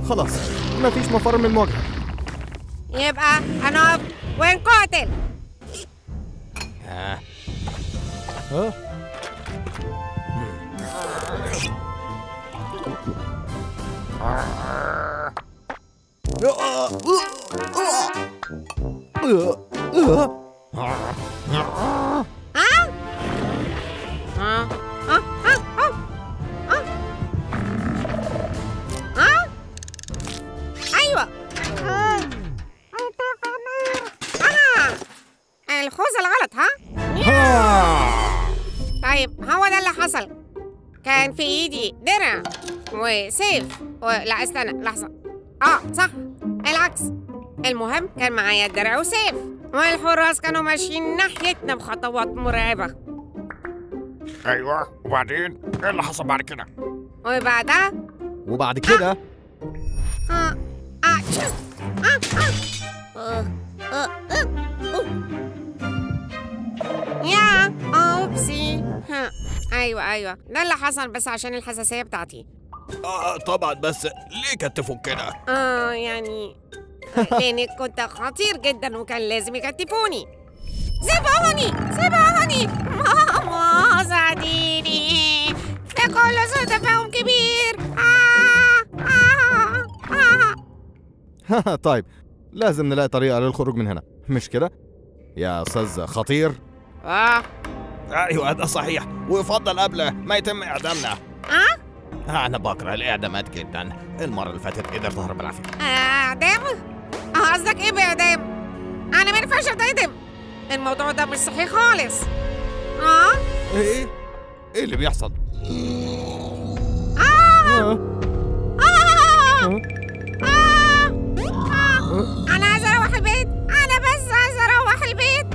خلاص مفيش مفر من المواجهة. يبقى هنقف ونقاتل. ايوه الخوذة الغلط. طيب هو ده اللي حصل. كان في ايدي درع وسيف لا استنى لحظة. صح العكس. المهم كان معايا الدرع وسيف، والحراس كانوا ماشيين ناحيتنا بخطوات مرعبة. ايوه وبعدين ايه اللي حصل بعد كده؟ وبعد كده يا اوبسي. ايوه ده اللي حصل بس عشان الحساسية بتاعتي. طبعا بس ليه كتفوك كده؟ يعني لاني كنت خطير جدا وكان لازم يكتفوني. سيبوني ماما ساعديني، ده كله سوء تفاهم كبير. طيب لازم نلاقي طريقة للخروج من هنا، مش كده يا أستاذ خطير؟ ايوه ده صحيح، ويفضل قبل ما يتم اعدامنا. انا بكره الاعدامات جدا. المره اللي فاتت قدرت اهرب بالعافيه. اعدام؟ قصدك ايه باعدام؟ انا ما ينفعش اتعدم، الموضوع ده مش صحيح خالص. ايه اللي بيحصل؟ انا عايزه اروح البيت، انا بس عايزه اروح البيت،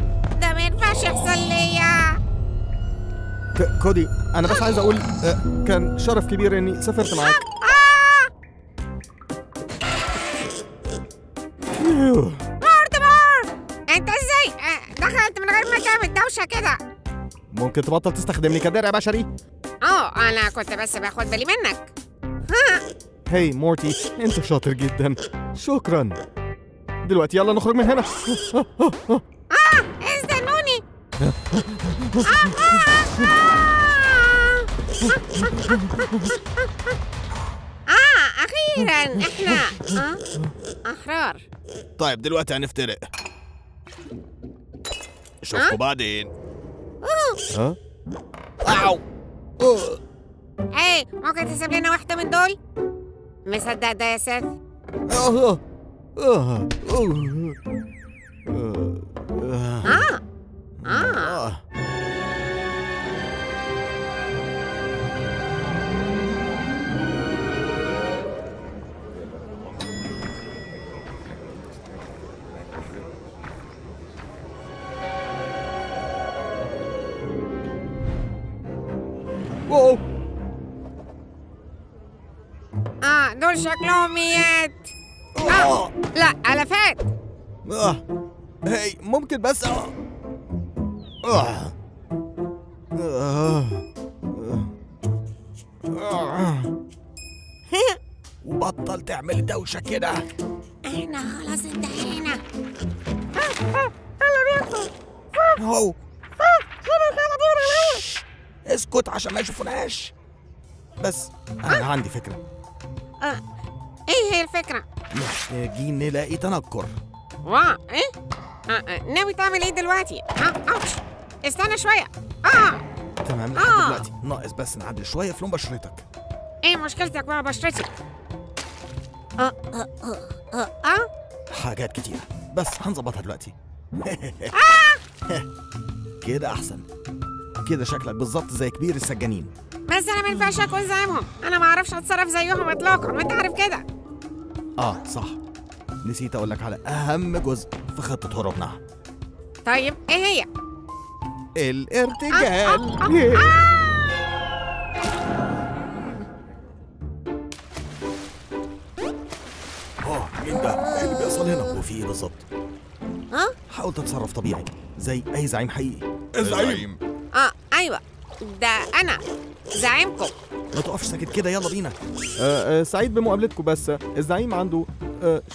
ده ما ينفعش يحصل ليا. كودي انا بس عايز اقول كان شرف كبير اني سافرت معاك. مورتمر انت ازاي دخلت من غير ما تعمل دوشه كده؟ ممكن تبطل تستخدمني كدرع بشري؟ انا كنت بس باخد بالي منك. هاي مورتي انت شاطر جدا، شكرا. دلوقتي يلا نخرج من هنا. استنوني. اخيرا احنا احرار. طيب دلوقتي هنفترق، اشوفكوا بعدين. أو ممكن تسيب لنا واحدة من دول؟ مصدق ده يا سيف؟ دول شكلهم ميات. لا ألفات. هاي ممكن بس وبطل تعمل دوشة كده. احنا خلاص انتهينا. هو اسكت عشان ما يشوفوناش. بس أنا عندي فكرة. ايه هي الفكرة؟ محتاجين نلاقي تنكر. ايه؟ ناوي تعمل ايه دلوقتي؟ اوتش استنى شوية. تمام لحد دلوقتي ناقص بس نعدل شوية في لون بشرتك. ايه مشكلتك مع بشرتي؟ حاجات كتيرة بس هنظبطها دلوقتي. كده احسن. كده شكلك بالظبط زي كبير السجانين. بس انا ما ينفعش اكون زيهم، انا ما اعرفش اتصرف زيهم اطلاقا، وانت عارف كده. صح، نسيت اقول لك على اهم جزء في خطة هروبنا. طيب ايه هي؟ الارتجال. مين ده؟ ايه اللي بيحصل هنا؟ وفي ايه بالظبط؟ حاول تتصرف طبيعي زي اي زعيم حقيقي. الزعيم. ايوه، ده انا زعيمكم. ما تقفش ساكت كده، يلا بينا. سعيد بمقابلتكم، بس الزعيم عنده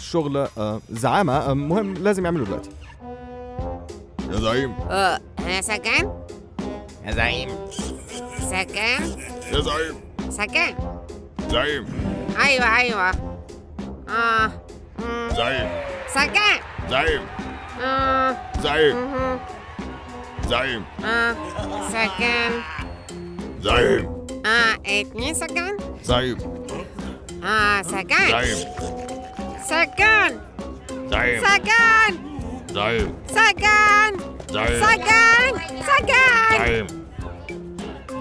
شغل زعامة مهم لازم يعمله دلوقتي. يا زعيم. يا سجان. يا زعيم. سجان. يا زعيم. سجان. زعيم. ايوه. زعيم. سجان. زعيم. زعيم. زعيم. سجان. زعيم. 2 سجان. زعيم. سجان. زعيم. سجان. زعيم. سجان. زعيم. سجان. زعيم. سجان. سجان. زعيم.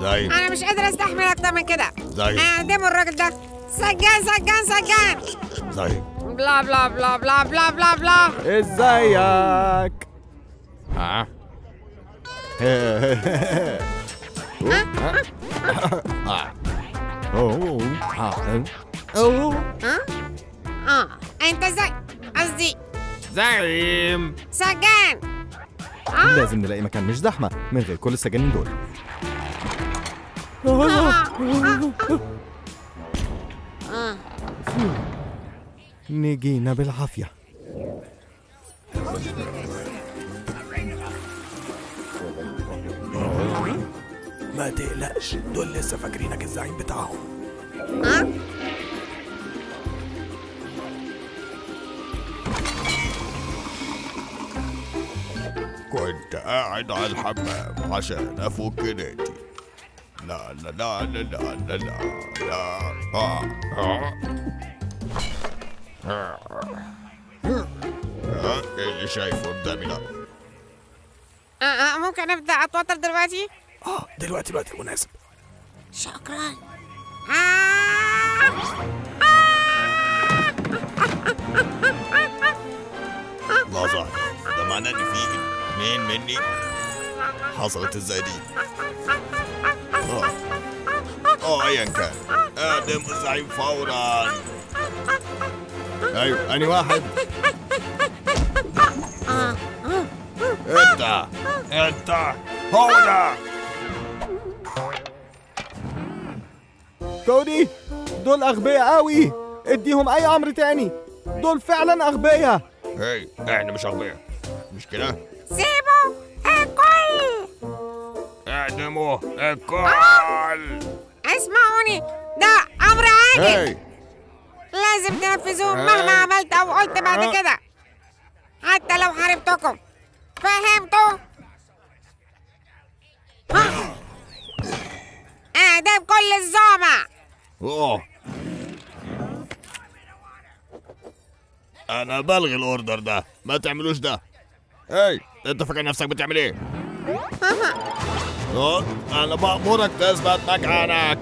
زعيم. انا مش قادر استحمل اكتر من كده. زعيم. اعدموا الراجل ده. سجان سجان سجان. زعيم. بلا بلا بلا بلا بلا بلا بلا. ازيك؟ انت ازاي؟ قصدي زعيم. سجان. لازم نلاقي مكان مش زحمة من غير كل السجانين دول. نجينا بالعافية. ما تقلقش، دول لسه فاكرينك الزعيم بتاعهم. كنت قاعد على الحمام عشان افك نادي. لا لا لا لا لا لا لا ايه اللي شايفه قدامي ده؟ ممكن ابدا اتوتر دلوقتي؟ دلوقتي الوقت المناسب. شكرا. لحظة، ده معناه ان في 2 مني؟ حصلت ازاي دي؟ ايا كان، اعدم الزعيم فورا. ايوه، اني واحد. انت هو ده. كودي، دول اغبياء قوي، اديهم اي امر تاني، دول فعلا اغبياء. احنا مش اغبياء، مش كده؟ سيبوا الكل. اعدموا الكل. اسمعوني، ده امر عاجل. لازم تنفذوه مهما عملت او قلت بعد كده، حتى لو حاربتكم. فهمتوا؟ اعدام كل الزعماء. انا بلغي الاوردر ده، ما تعملوش ده. انت فاكر نفسك بتعمل ايه؟ انا بأمرك تثبت مكانك.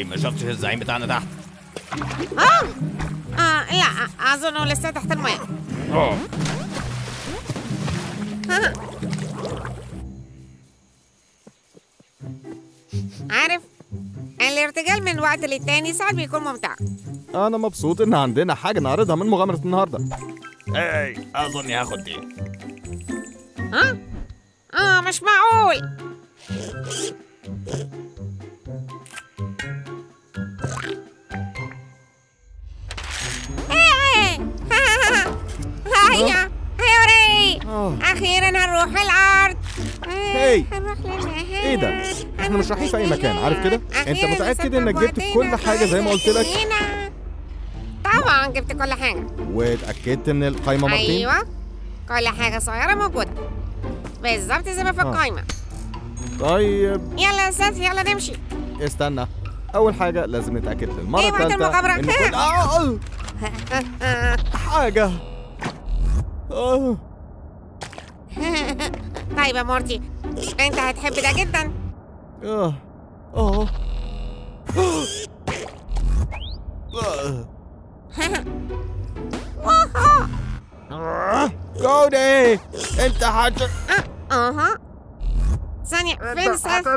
ما شفتش الزعيم بتاعنا تحت؟ لا، اظنه لسه تحت الماء. عارف، الارتجال من وقت للتاني ساعات بيكون ممتع. انا مبسوط ان عندنا حاجة نعرضها من مغامرة النهاردة. اظني هاخد دي. مش معقول. هيا هيوري، اخيرا هنروح الارض. هاي، هنروح للنهاية. ايه ده؟ احنا مش رايحين في اي مكان، عارف كده؟ انت متأكد انك جبت كل حاجة زي ما قلت لك؟ طبعا جبت كل حاجة. واتأكدت ان القايمة مرتين؟ ايوه، كل حاجة صغيرة موجودة بالظبط زي ما في القايمة. طيب يلا يا سيف، يلا نمشي. استنى، أول حاجة لازم نتأكد للمرة إيه وقت الثالثة المغامرة؟ إن كل حاجة طيب يا مورتي، انت هتحب ده جدا. كودي انت ثانية، فين سيف؟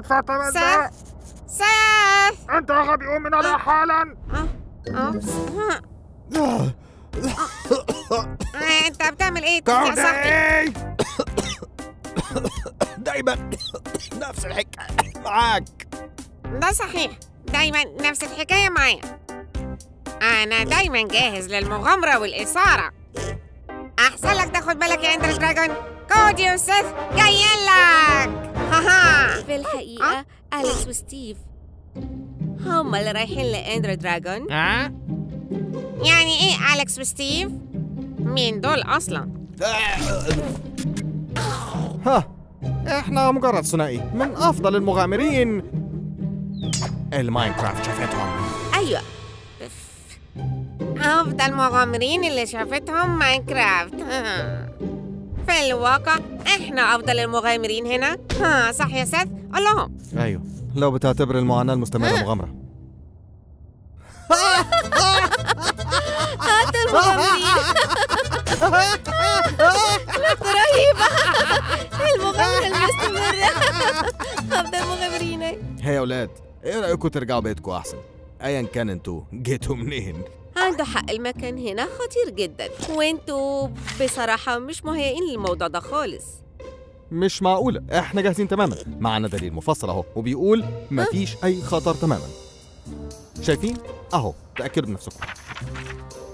سيف انت غبي، قوم من عليها حالا. أوبس. انت بتعمل ايه يا صاحبي؟ دايما نفس الحكاية معاك. ده صحيح، دايما نفس الحكاية معايا. أنا دايما جاهز للمغامرة والإثارة. أحسن لك تاخد بالك يا إندر دراجون. كودي وسيف جايين لك. في الحقيقة أليكس وستيف هما اللي رايحين لإندر دراجون. يعني إيه أليكس وستيف؟ مين دول أصلا؟ احنا مجرد ثنائي من أفضل المغامرين الماينكرافت شافتهم. أيوة، أفضل مغامرين اللي شافتهم ماينكرافت. في الواقع إحنا أفضل المغامرين هنا. صح يا سيف؟ قول لهم. أيوه، لو بتعتبر المعاناة المستمرة مغامرة. هات المغامرين. رهيبة. المغامرة المستمرة. أفضل مغامرين. هي يا أولاد، إيه رأيكم ترجعوا بيتكم أحسن؟ أيا كان انتوا جيتوا منين؟ عنده حق، المكان هنا خطير جدا، وانتوا بصراحة مش مهيئين للموضوع ده خالص. مش معقولة، احنا جاهزين تماما، معنا دليل مفصل اهو وبيقول مفيش أي خطر تماما. شايفين؟ أهو، تأكدوا بنفسكم.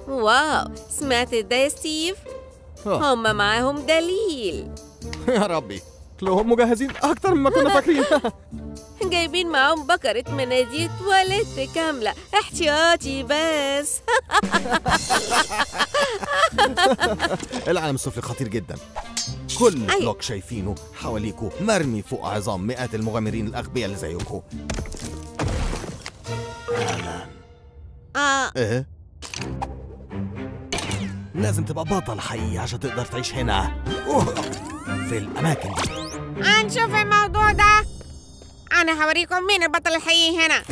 واو، سمعت ده يا ستيف؟ هم معاهم دليل. يا ربي، تلاقوهم مجهزين أكتر مما كنا فاكرين. جايبين معاهم بكرة مناديل تواليت كاملة احتياطي بس. العالم السفلي خطير جدا. كل أيوة. بلوك شايفينه حواليكوا مرمي فوق عظام مئات المغامرين الأغبياء اللي زيكوا. ايه؟ لازم تبقى بطل حقيقي عشان تقدر تعيش هنا في الأماكن دي. هنشوف الموضوع ده. أنا هوريكم مين البطل الحقيقي هنا.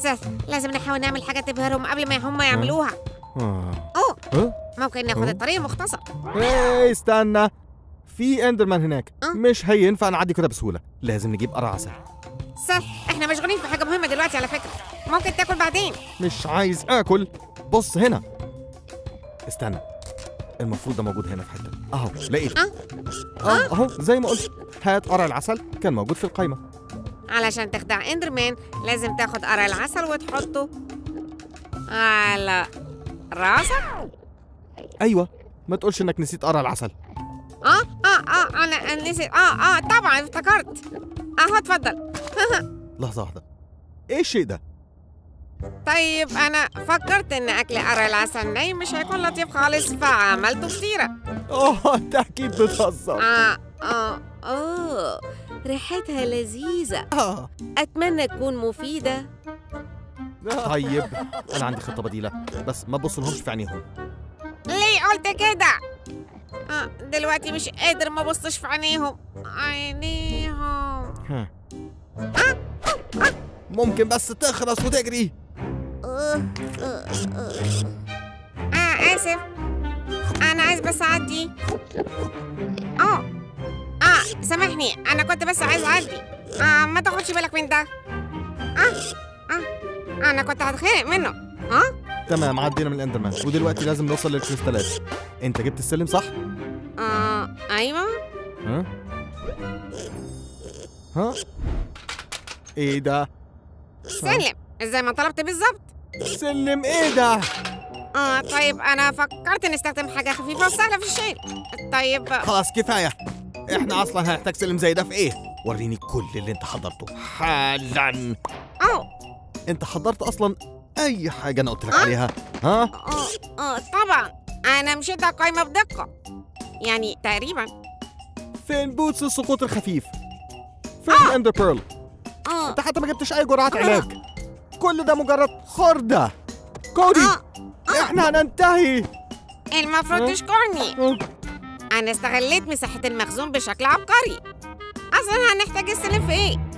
سيف، لازم نحاول نعمل حاجة تبهرهم قبل ما هم يعملوها. ممكن ناخد الطريق المختصر. ايه استنى، في اندرمان هناك. مش هينفع نعدي كده بسهولة، لازم نجيب قرع عسل. سيف، احنا مشغولين في حاجة مهمة دلوقتي على فكرة. ممكن تاكل بعدين. مش عايز آكل. بص هنا، استنى، المفروض ده موجود هنا في حتة. أهو لقيته. أهو زي ما قلت، هات قرع العسل، كان موجود في القايمة. علشان تخدع اندرمان لازم تاخد قرع العسل وتحطه على راسك. أيوة، ما تقولش إنك نسيت قرع العسل. أنا نسيت. طبعا افتكرت. أهو اتفضل. لحظة واحدة، إيه الشيء ده؟ طيب أنا فكرت إن أكل قرع العسل ني مش هيكون لطيف خالص، فعملته فطيرة. أنت أكيد بتهزر. ريحتها لذيذة. أتمنى تكون مفيدة. طيب، أنا عندي خطة بديلة، بس ما تبصلهمش في عينيهم. ليه قلت كده؟ دلوقتي مش قادر ما بصش في عينيهم. ممكن بس تخرس وتجري. آسف، أنا عايز بس أعدي. سامحني، أنا كنت بس عايز أعدي. ما تاخدش بالك من ده. أنا كنت هتخانق منه. تمام، عدينا من الاندرمان ودلوقتي لازم نوصل للكريستالات. أنت جبت السلم صح؟ أيوه. ها؟ إيه ده؟ سلم زي ما طلبت بالظبط. سلم إيه ده؟ طيب أنا فكرت نستخدم حاجة خفيفة وسهلة في الشيل. طيب خلاص كفاية، احنا أصلا هنحتاج سلم زي ده في إيه؟ وريني كل اللي انت حضرته حالا. أوه. انت حضرت اصلا اي حاجه انا قلت لك عليها؟ ها؟ طبعا أنا مشيت على القايمة بدقة، يعني تقريبا. فين بوتس السقوط الخفيف؟ فين الاندر بيرل؟ انت حتى ما جبتش اي جرعات علاج. كل ده مجرد خردة. كودي احنا هننتهي. المفروض تشكرني. أنا استغليت مساحة المخزون بشكل عبقري. أصلا هنحتاج السلم في إيه؟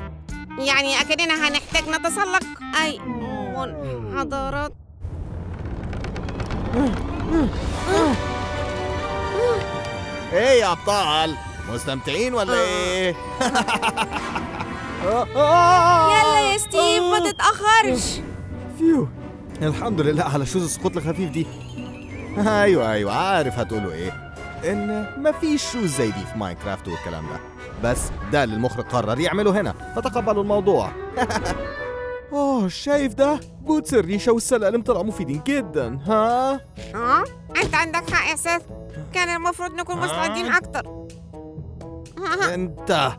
يعني أكننا هنحتاج نتسلق أي منحدرات. ايه يا ابطال، مستمتعين ولا ايه؟ يلا يا ستيف ما تتأخرش. فيو، الحمد لله على شوز السقوط الخفيف دي. ايوه عارف هتقولوا ايه، ان مفيش شوز زي دي في ماينكرافت والكلام ده، بس ده اللي المخرج قرر يعمله هنا فتقبلوا الموضوع. شايف ده؟ بوتس الريشة والسلالم طلعوا مفيدين جدا. ها؟ أنت عندك حق يا سيف، كان المفروض نكون مستعدين أكتر. انت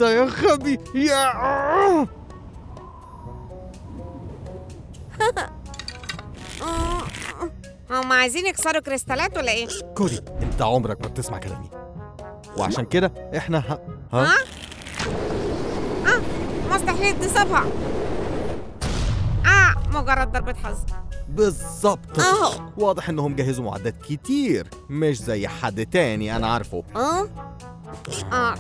يا غبي يا هم عايزين يكسروا كريستالات ولا إيه؟ كودي انت عمرك ما بتسمع كلامي، وعشان كده احنا مستحيل تصيبها. مجرد ضربة حظ. بالظبط. واضح انهم جهزوا معدات كتير، مش زي حد تاني انا عارفه.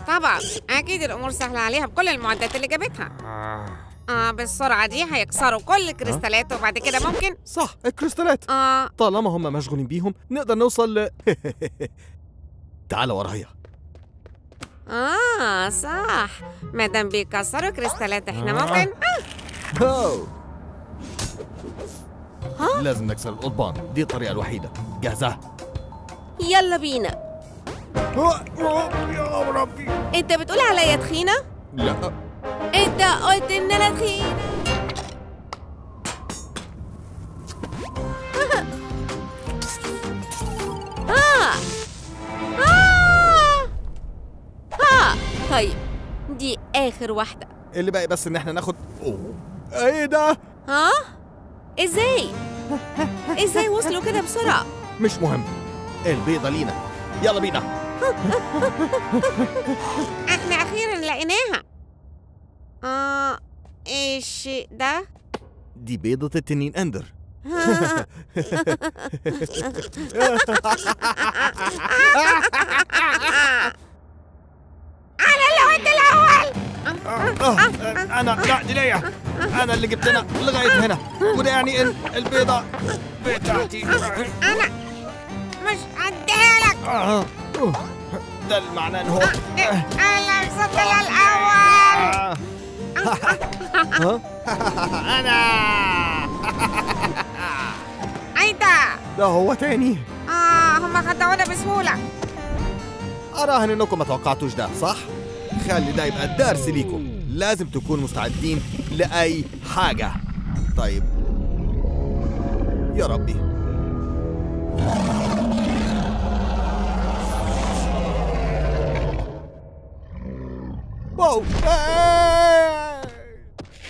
طبعا اكيد الامور سهلة عليها بكل المعدات اللي جابتها. بالسرعة دي هيكسروا كل الكريستالات وبعد كده ممكن. صح، الكريستالات. طالما هم مشغولين بيهم نقدر نوصل تعال ورايا. صح، مادام بيكسروا كريستالات احنا ممكن. لازم نكسر القضبان، دي الطريقة الوحيدة. جاهزة؟ يلا بينا. يا ربي، انت بتقول عليا تخينة؟ لا، انت قلت ان انا تخينة. طيب دي اخر واحدة. اللي باقي بس ان احنا ناخد. ايه ده؟ ازاي وصلوا كده بسرعة؟ مش مهم، البيضة لينا، يلا بينا. احنا اخيرا لقيناها. ايه الشيء ده؟ دي بيضة التنين اندر. انا اللي قلت الاول. لا دي ليا، انا اللي جبتنا لغاية هنا، وده يعني ان البيضة بتاعتي. انا مش هديها لك. ده المعنى ان هو انا وصلت الاول. انا ايه ده هو تاني. هم خدعونا بسهولة. اراهن انكم ما توقعتوش ده، صح؟ خلي ده يبقى الدرس ليكم، لازم تكونوا مستعدين لأي حاجة. طيب يا ربي. واو،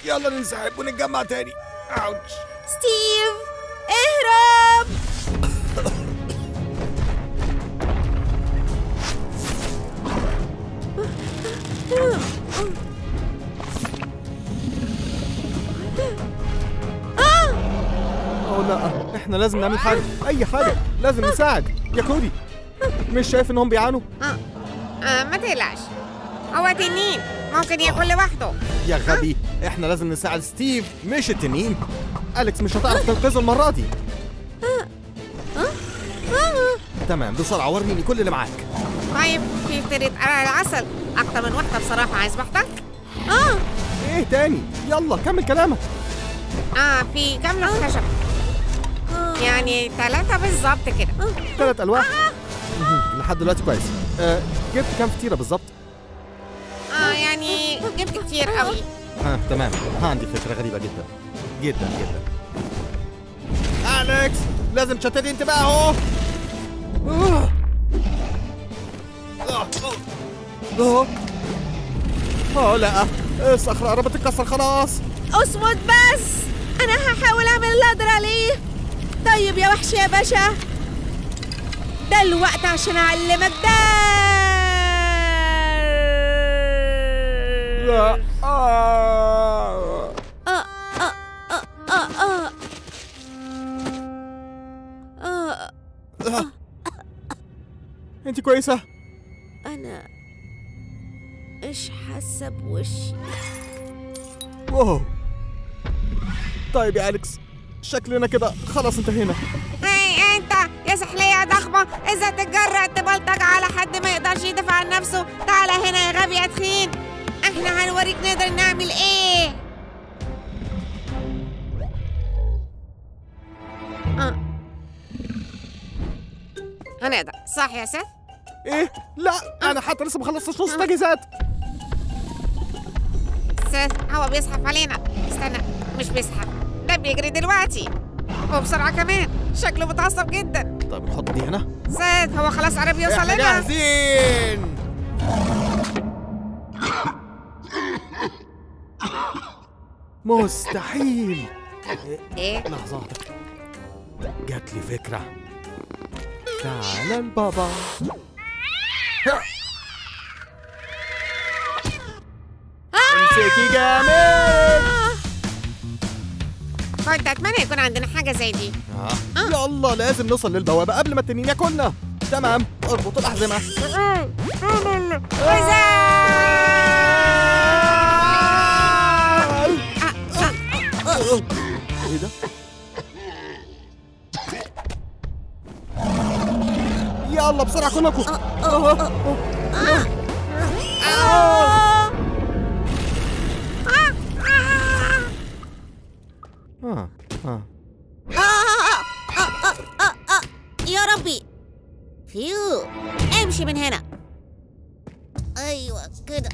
يلا ننسحب ونتجمع تاني. اوتش. ستيف اهرب. لا، احنا لازم نعمل حاجة، اي حاجة، لازم نساعد. يا كودي مش شايف انهم بيعانوا؟ ما تقلقش، هو تنين ممكن ياكل لوحده. يا غبي، احنا لازم نساعد ستيف مش التنين. أليكس مش هتعرف تنقذه المرة دي. تمام، بسرعة وريني كل اللي معاك. طيب في فترة قرع العسل أكتر من واحدة بصراحة، عايز واحدة؟ ايه تاني؟ يلا كمل كلامك. في كام لوح خشب؟ يعني 3 بالظبط كده. 3 ألواح؟ لحد دلوقتي كويس. جبت كام فطيرة بالظبط؟ يعني جبت كتير قوي. تمام، عندي فكرة غريبة جدا جدا جدا. أليكس لازم تشتتي انتباهه. لا، الصخرة قربت تتكسر خلاص. اصمت بس، انا هحاول اعمل اللي اقدر عليه. طيب يا وحش يا باشا، ده الوقت عشان اعلمك ده. لا. انت كويسة؟ انا مش حاسة بوشي. واو. طيب يا أليكس، شكلنا كده خلاص انتهينا. هاي انت يا سحلية ضخمة، اذا تتجرأ تبلطج على حد ما يقدرش يدافع عن نفسه، تعالى هنا يا غبي يا تخين، احنا هنوريك نقدر نعمل ايه. هنقدر صح يا سيف؟ ايه؟ لا، انا حتى لسه ما خلصتش نص التجهيزات. سيف هو بيزحف علينا. استنى، مش بيزحف، ده بيجري دلوقتي وبسرعة كمان، شكله متعصب جدا. طيب نحط دي هنا. سيف هو خلاص قرب يوصل احنا لنا. جاهزين. مستحيل. ايه؟ لحظة واحدة، جات لي فكرة. تعال البابا. امسكي جامد. كنت اتمنى يكون عندنا حاجة زي دي. يلا لازم نوصل للبوابة قبل ما التنين ياكلنا. تمام، اربط الأحزمة. ايه ده؟ يلا بسرعة كلكم. يا ربي، فيو، امشي من هنا. ايوه كده،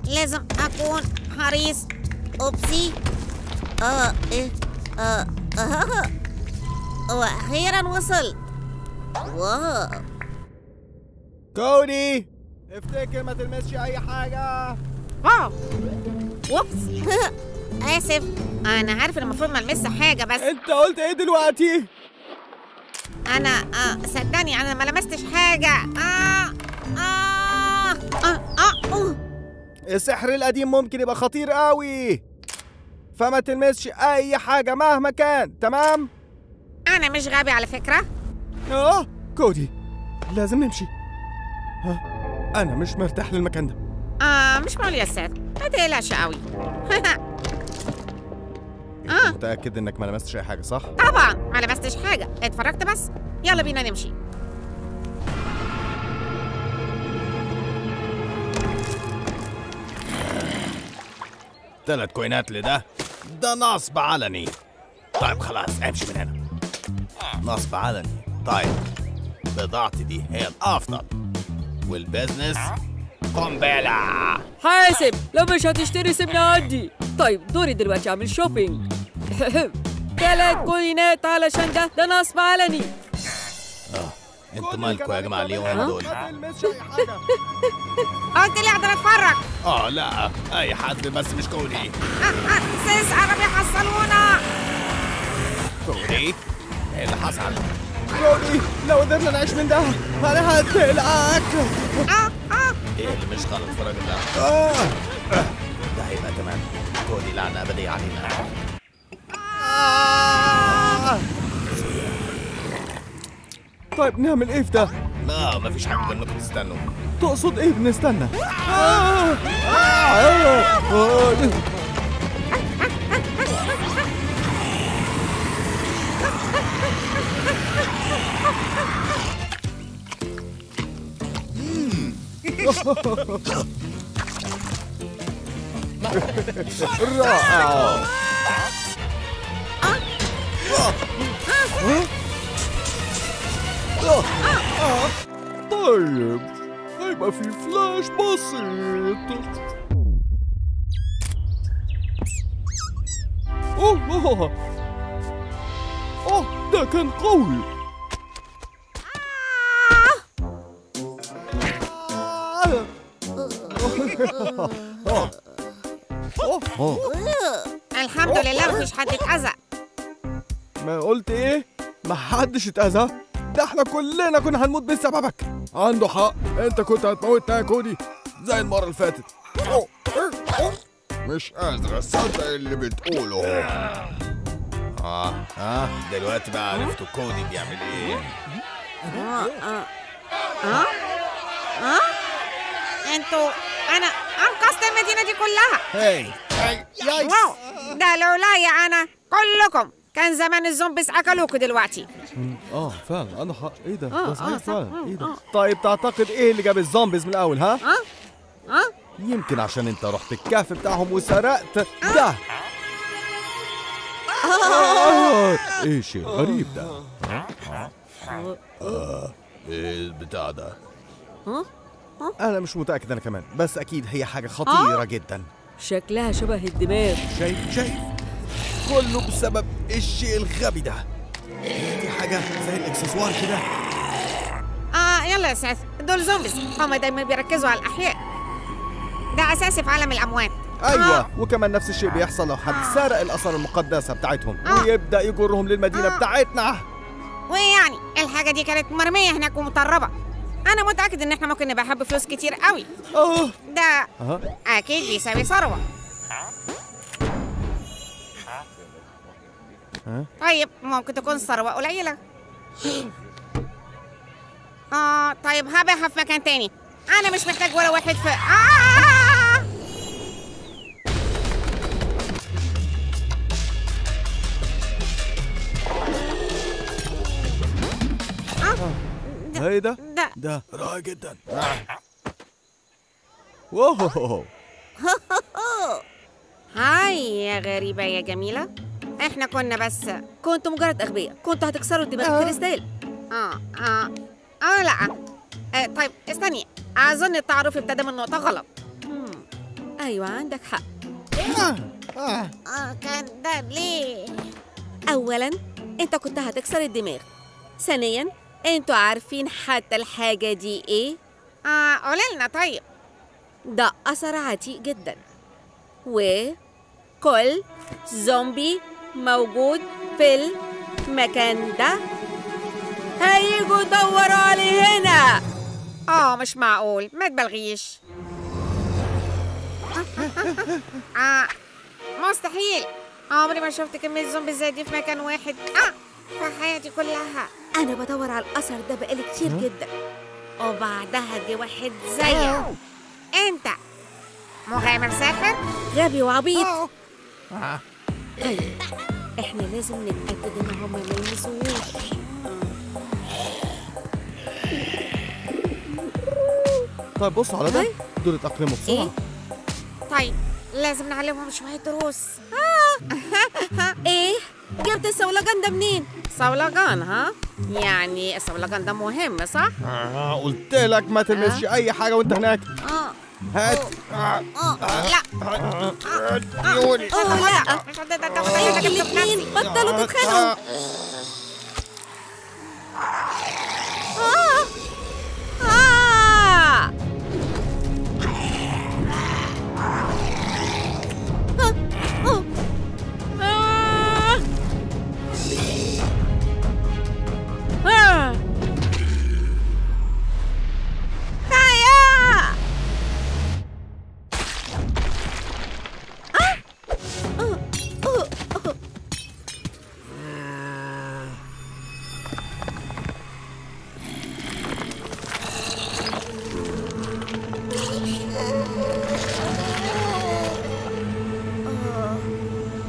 لازم اكون حريص. اوبسي. ايه، واخيرا وصلت. واو. كودي، افتكر ما تلمسش اي حاجة. واو، ووبس. اسف، انا عارف ان المفروض ما المسش حاجة، بس انت قلت ايه دلوقتي؟ انا صدقني انا ما لمستش حاجة. السحر القديم ممكن يبقى خطير قوي، فما تلمسش اي حاجة مهما كان. تمام؟ انا مش غبي على فكرة. كودي، لازم نمشي. انا مش مرتاح للمكان ده. مش معقول يا سيف، ما تقلقش قوي. متأكد انك ما لمستش اي حاجة صح؟ طبعا ما لمستش حاجة، اتفرجت بس. يلا بينا نمشي. ثلاث كوينات لده، ده نصب علني. طيب خلاص امشي من هنا. نصب علني. طيب بضاعتي دي هي الافضل، والبزنس قنبلة. حاسب، لو مش هتشتري سيبني عندي. طيب دوري دلوقتي اعمل شوبينج. 3 كوينات علشان ده نصب علني. انتوا مالكوا يا جماعة اليومين دول؟ ما تلمسش اي حاجة. قلت لي اقدر اتفرج. لا، اي حد بس مش كودي. سيس قرب يحصلونا. كودي، ايه اللي حصل؟ كودي، لو قدرنا نعيش من ده انا هقتلك. ايه اللي مش غلط في الراجل ده؟ ده هيبقى تمام. كودي لعنة أبدية علينا. طيب نعمل ايه في ده؟ لا مفيش حاجة غير انكم تستنوا. تقصد ايه بنستنى؟ رائع. طيب هيبقى في فلاش بسيط. اوه ده كان قوي. الحمد لله مفيش حد اتأذى. ما قلت ايه؟ ما حدش اتأذى؟ ده احنا كلنا كنا هنموت بسببك. عنده حق، انت كنت هتموتنا يا كودي زي المرة اللي فاتت. مش قادر اصدق اللي بتقوله. دلوقتي بقى عرفتوا كودي بيعمل ايه. انتوا انا انقذت المدينة دي كلها. هاي واو، ده لولايا انا كلكم كان زمان الزومبيز اكلوكوا دلوقتي. فعلا عنده حق. ايه ده صحيح فعلا. ايه ده؟ طيب تعتقد ايه اللي جاب الزومبيز من الاول ها؟ يمكن عشان انت رحت الكهف بتاعهم وسرقت ده. ايه شيء غريب ده. ايه البتاع ده؟ انا مش متأكد انا كمان، بس اكيد هي حاجة خطيرة جدا. شكلها شبه الدماغ. شايف كله بسبب الشيء الغبي ده. دي حاجة زي الاكسسوار كده. يلا يا سيف، دول زومبيز هما دايما بيركزوا على الأحياء. ده أساسي في عالم الأموات. ايوه وكمان نفس الشيء بيحصل لو حد سرق الآثار المقدسة بتاعتهم ويبدأ يجرهم للمدينة بتاعتنا. ويعني الحاجة دي كانت مرمية هناك ومطربة. أنا متأكد إن إحنا ممكن نبيعها بفلوس كتير قوي. ده أكيد بيساوي ثروة. طيب ممكن تكون ثروة قليلة. طيب هبيعها في مكان تاني. أنا مش محتاج ولا واحد في ايه ده رائع جدا. واو هاي يا غريبة يا جميلة. احنا كنا كنتوا مجرد أغبياء، كنتوا هتكسروا دماغ كريستال. لا. طيب استني، أظن التعرف ابتدى من نقطة غلط. أيوة عندك حق. كان ده ليه؟ أولاً أنت كنت هتكسر الدماغ. ثانياً أنتوا عارفين حتى الحاجة دي إيه؟ قوليلنا طيب. ده أثر عتيق جداً، وكل زومبي موجود في المكان ده هيجوا يدوروا عليه هنا. مش معقول، ما تبالغيش. مستحيل. عمري ما شفت كمية زومبي زي دي في مكان واحد في حياتي كلها. أنا بدور على الأثر ده بقالي كتير جدا، وبعدها جه واحد زيك. أنت مغامر ساحر غبي وعبيط. طيب احنا لازم نتأكد ان هم ما يلمسوهوش. طيب بصوا على ده، دول اتأقلموا بسرعة. طيب لازم نعلمهم شوية دروس. ايه؟ جبت الصولجان ده منين؟ صولجان يعني الصولجان ده مهم صح؟ قلت لك ما تلمسش أي حاجة وأنت هناك. هات. لا. يوني. لا. انتوا الاتنين بطلوا تتخانقوا.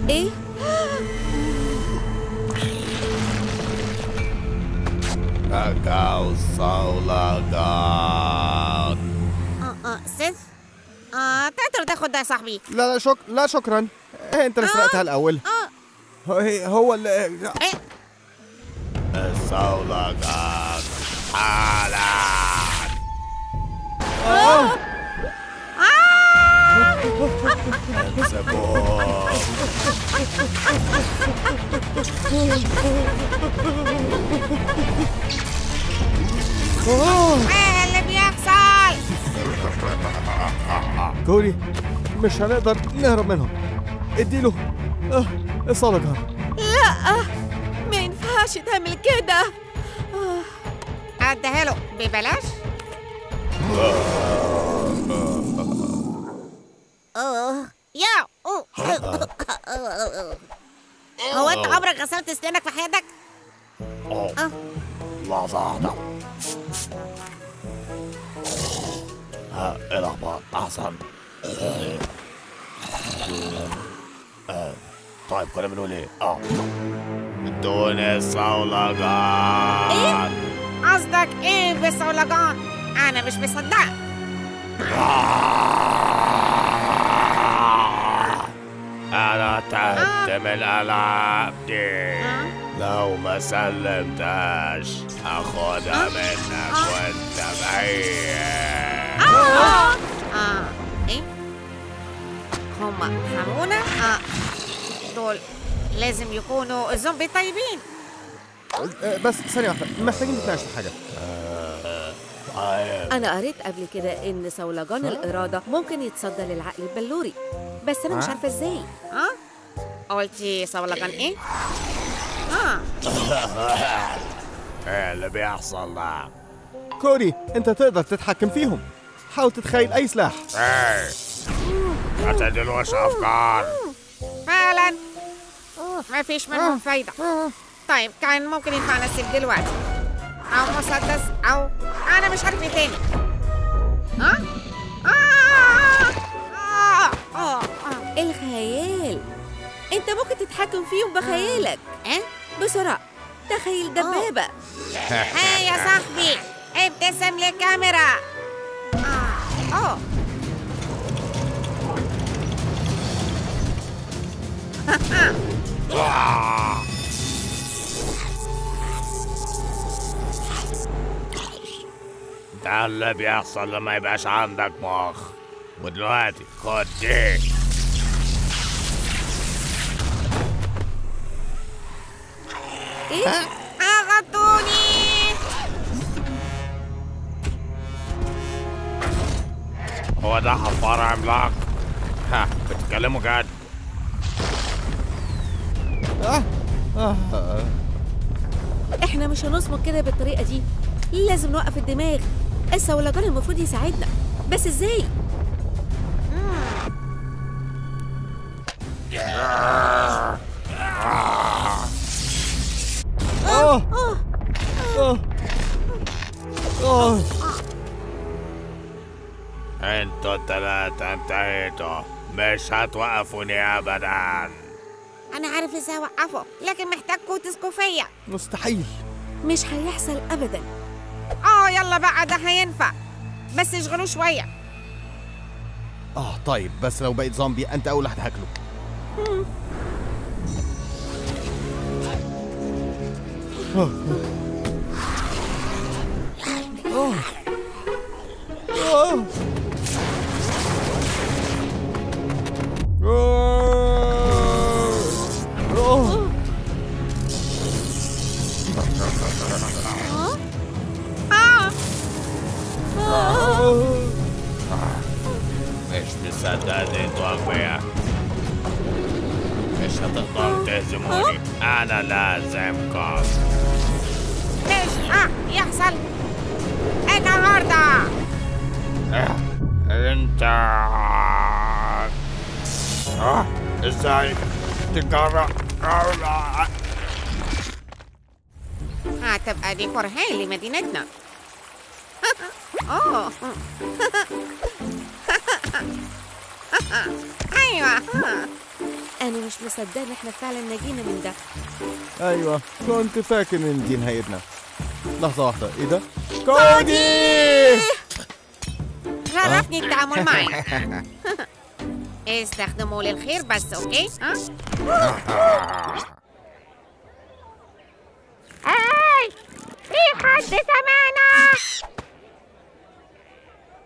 ايه؟ كاكاو صولجان. سيف تقدر تاخد ده يا صاحبي. لا شكرا. انت اللي سرقتها الأول. هو اللي الصولجان حالا. امسكوه. ايه اللي بيحصل؟ كوري مش هنقدر نهرب منهم. اديله الصلجان. لا، ما ينفعش تعمل كده. اديها له ببلاش. يا هو انت عمرك غسلت اسنانك في حياتك؟ لحظة واحدة. ايه الاخبار؟ احسن. طيب كنا بنقول ايه؟ ادوني الصولجان. ايه؟ قصدك ايه بالصولجان؟ انا مش مصدقك. انا تعبت من الالعاب دي. لو ما سلمتهاش هاخدها منك وانت بعيد. ايه؟ هم حمونا؟ دول لازم يكونوا زومبي طيبين. بس ثانية واحدة، محتاجين نتناقش في حاجة. أنا قريت قبل كده إن صولجان الإرادة ممكن يتصدى للعقل البلوري، بس أنا مش عارفة إزاي. قلتي صولجان إيه؟ ايه اللي بيحصل ده؟ كوري أنت تقدر تتحكم فيهم. حاول تتخيل أي سلاح. ايه ما تدلوش أفكار. فعلا ما فيش منهم فايدة. طيب كان ممكن ينفعنا السيف دلوقتي، أو مسدس، أو أنا مش عارف إيه تاني. الخيال، أنت ممكن تتحكم فيهم بخيالك. بسرعة تخيل دبابة. هاي يا صاحبي ابتسم للكاميرا. ده اللي بيحصل لما يبقاش عندك مخ. ودلوقتي خد دي. إيه؟ أغطوني. هو ده حفار عملاق؟ بتتكلموا جد؟ إحنا مش هنصمت كده بالطريقة دي، لازم نوقف الدماغ. الصولجان المفروض يساعدنا، بس إزاي؟ انتوا التلاتة انتهيتوا، مش هتوقفوني ابدا. أنا عارف إزاي أوقفه، لكن محتاجكوا تثقوا فيا. مستحيل. مش هيحصل أبدا. يلا بقى ده هينفع، بس اشغلوه شوية. طيب بس لو بقيت زومبي أنت أول واحد هاكله. مش مصدق ان انتوا اقوياء. مش هتقدروا تهزموني. انا لازمكم. مش يحصل النهارده. انت ازاي تقرر؟ هتبقى دي فرحان لمدينتنا. ايوه. أنا مش مصدقة إن إحنا فعلا نجينا من ده. أيوة كنت فاكر إن دي نهايتنا. لحظة واحدة، إيه ده؟ كودي! شرفني التعامل معك. استخدموه للخير بس، أوكي؟ هاي في حد سمعنا؟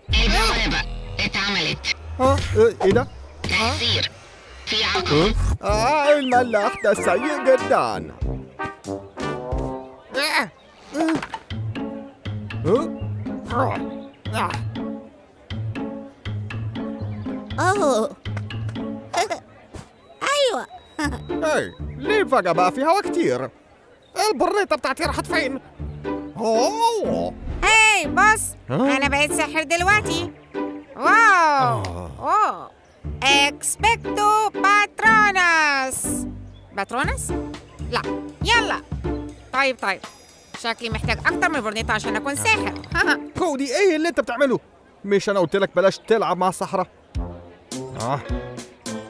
البوابة اتعملت. إيه ده؟ تحذير، في عقبة. الملاح ده سيء جدا. أوه أيوة. هاي ليه فجأة بقى في هوا كتير؟ البرنيطة بتاعتي راحت فين؟ أوه هاي بص، ها؟ أنا بقيت ساحر دلوقتي. واو واو. اكسبكتو باترونس. باترونس؟ لا، يلا. طيب شكلي محتاج أكتر من برنيطة عشان أكون ساحر. كودي ايه اللي انت بتعمله؟ مش انا قلت لك بلاش تلعب مع الصحراء؟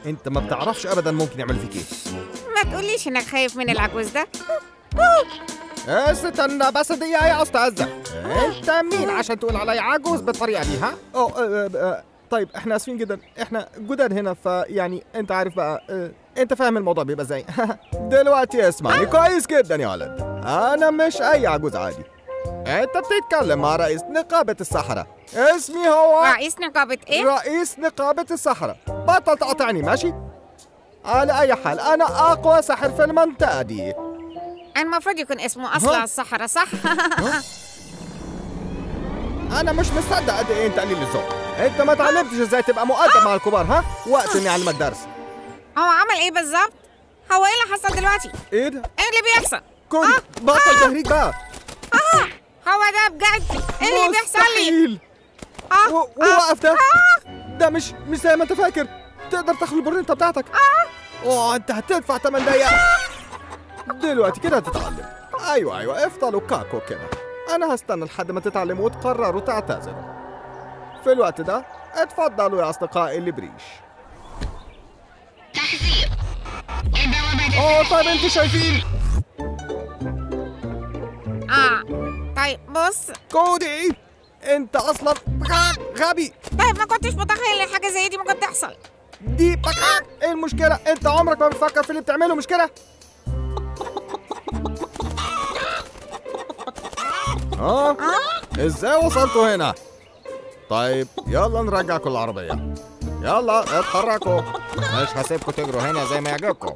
انت ما بتعرفش ابدا ممكن يعمل فيك ايه. ما تقوليش إنك خايف من العجوز ده. استنى بس دقيقة يا أستاذ، أنت مين عشان تقول علي عجوز بالطريقة دي ها؟ طيب احنا آسفين جدا، احنا جداد هنا فيعني أنت عارف بقى، أنت فاهم الموضوع بيبقى ازاي. دلوقتي اسمعني كويس جدا يا ولد، أنا مش أي عجوز عادي. أنت بتتكلم مع رئيس نقابة السحرة، اسمي هو رئيس نقابة إيه؟ رئيس نقابة السحرة. بطل تقاطعني ماشي؟ على أي حال أنا أقوى ساحر في المنطقة دي. المفروض يكون اسمه أصلع الصحراء صح؟ أنا مش مصدق قد إيه أنت قليل الذوق. أنت ما اتعلمتش إزاي تبقى مؤدب مع الكبار ها؟ وقت إني أعلمك درس. هو عمل إيه بالظبط؟ هو إيه اللي حصل دلوقتي؟ إيه ده؟ إيه اللي بيحصل؟ كودي بطل تهريج بقى. هو ده بجد؟ إيه اللي بيحصل لي؟ مستحيل. ووقف ده. ده مش زي ما أنت فاكر. تقدر تاخد البرنيطة بتاعتك. أنت هتدفع 8 دقايق. دلوقتي كده هتتعلم. ايوه افضلوا كاكو كده. انا هستنى لحد ما تتعلموا وتقرروا تعتذروا. في الوقت ده اتفضلوا يا اصدقائي البريش. تحذير. البوابة طيب انتوا شايفين؟ طيب بص. كودي انت اصلا غبي. طيب ما كنتش متخيل ان حاجة زي دي ممكن تحصل. دي ايه المشكلة؟ انت عمرك ما بتفكر في اللي بتعمله مش كده؟ ازاي وصلتوا هنا؟ طيب يلا نرجعكم العربية. يلا اتحركوا، مش هسيبكم تجروا هنا زي ما يعجبكم.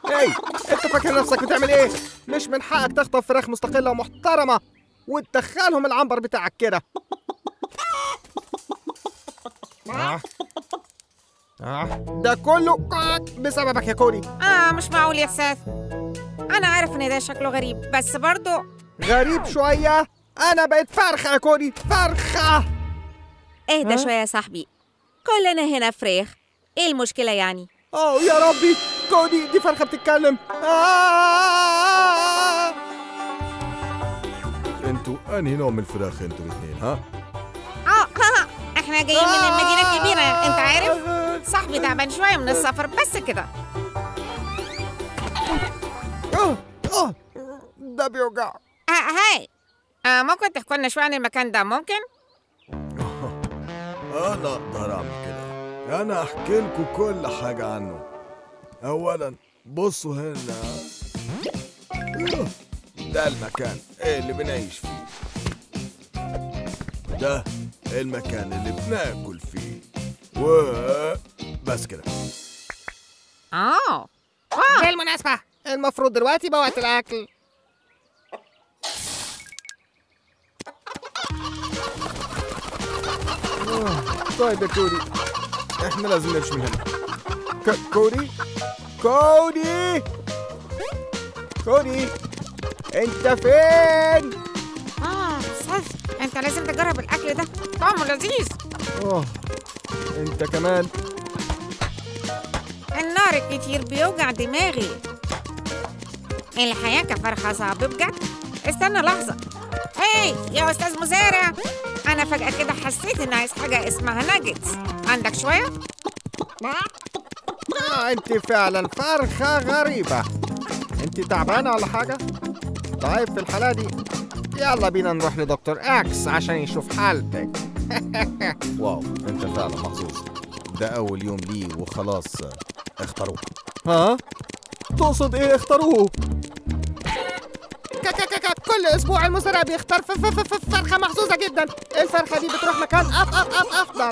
هاي انت فاكر نفسك بتعمل ايه؟ مش من حقك تخطف فراخ مستقلة ومحترمة وتدخلهم العنبر بتاعك كده. ده كله بسببك يا كودي. مش معقول يا أستاذ. أنا عارف إن ده شكله غريب بس برضه غريب شوية. أنا بقيت فرخة يا كودي، فرخة. اهدى شوية يا صاحبي، كلنا هنا فراخ، ايه المشكلة يعني؟ يا ربي كودي دي فرخة بتتكلم. انتوا أنهي نوع من الفراخ انتوا الاثنين ها؟ احنا جايين من المدينة الكبيرة، انت عارف؟ صاحبي تعبان شوية من السفر بس كده. ده بيوجع. هاي ممكن تحكوا لنا شوية عن المكان ده ممكن؟ أنا أقدر أعمل كده. أنا أحكي لكم كل حاجة عنه. أولاً بصوا هنا، ده المكان اللي بنعيش فيه، ده المكان اللي بناكل فيه، وبس كده. بالمناسبة المفروض دلوقتي بوقت الأكل. طيب يا كودي احنا لازم نمشي من هنا. كودي انت فين؟ سيف انت لازم تجرب الأكل ده، طعمه لذيذ. انت كمان. النار الكتير بيوجع دماغي. الحياة كفرخة صعب بجد. استنى لحظة. هاي يا أستاذ مزارع، أنا فجأة كده حسيت إن عايز حاجة اسمها ناجتس. عندك شوية؟ انت فعلا فرخة غريبة. انت تعبانة ولا حاجة؟ طيب في الحالة دي يلا بينا نروح لدكتور اكس عشان يشوف حالتك. واو انت فعلا محظوظ، ده اول يوم ليه وخلاص اختاروه. تقصد ايه اختاروه؟ كل اسبوع المزارع بيختار فرخة محظوظة جدا. الفرخة دي بتروح مكان افضل.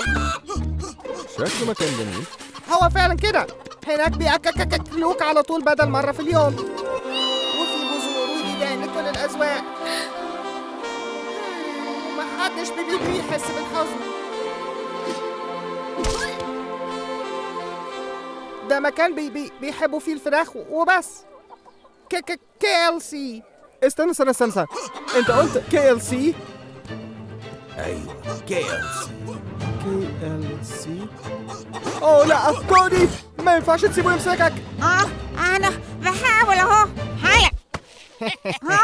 شكله مكان جميل. هو فعلا كده، هناك بياكلوك على طول بدل مرة في اليوم. الأذواق. محدش بيحس بالحزن. ده مكان بيحبوا فيه الفراخ وبس. KLC. استنى. انت قلت KLC؟ ايوه KLC. اوه لا كودي، ما ينفعش تسيبه يمسكك. انا بحاول اهو. هلا. ها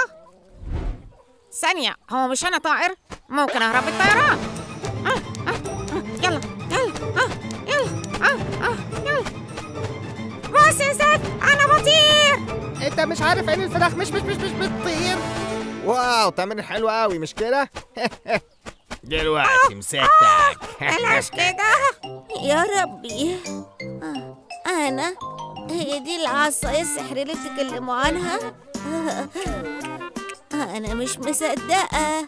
ثانية، هو مش انا طائر؟ ممكن اهرب بالطيران. يلا بص يا سيف، انا بطير. انت مش عارف ان الفراخ مش بتطير؟ واو، تمرين حلو قوي مش كده؟ دلوقتي مسكتك. بلاش كده. يا ربي، أنا هي دي العصاية السحرية اللي بتتكلموا عنها؟ أنا مش مصدقة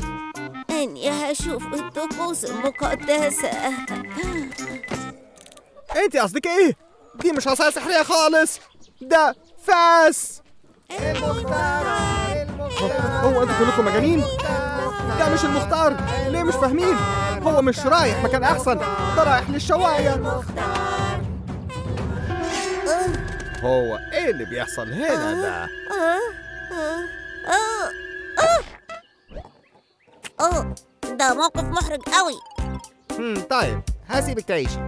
إني هشوف الطقوس المقدسة. انت قصدك ايه؟ دي مش عصاية سحرية خالص، ده فاس. هو انتوا كلكم مجانين؟ ده مش المختار، ليه مش فاهمين؟ هو مش رايح مكان احسن، ده رايح للشوايه. هو ايه اللي بيحصل هنا ده؟ ده موقف محرج قوي. طيب هسيبك تعيشي،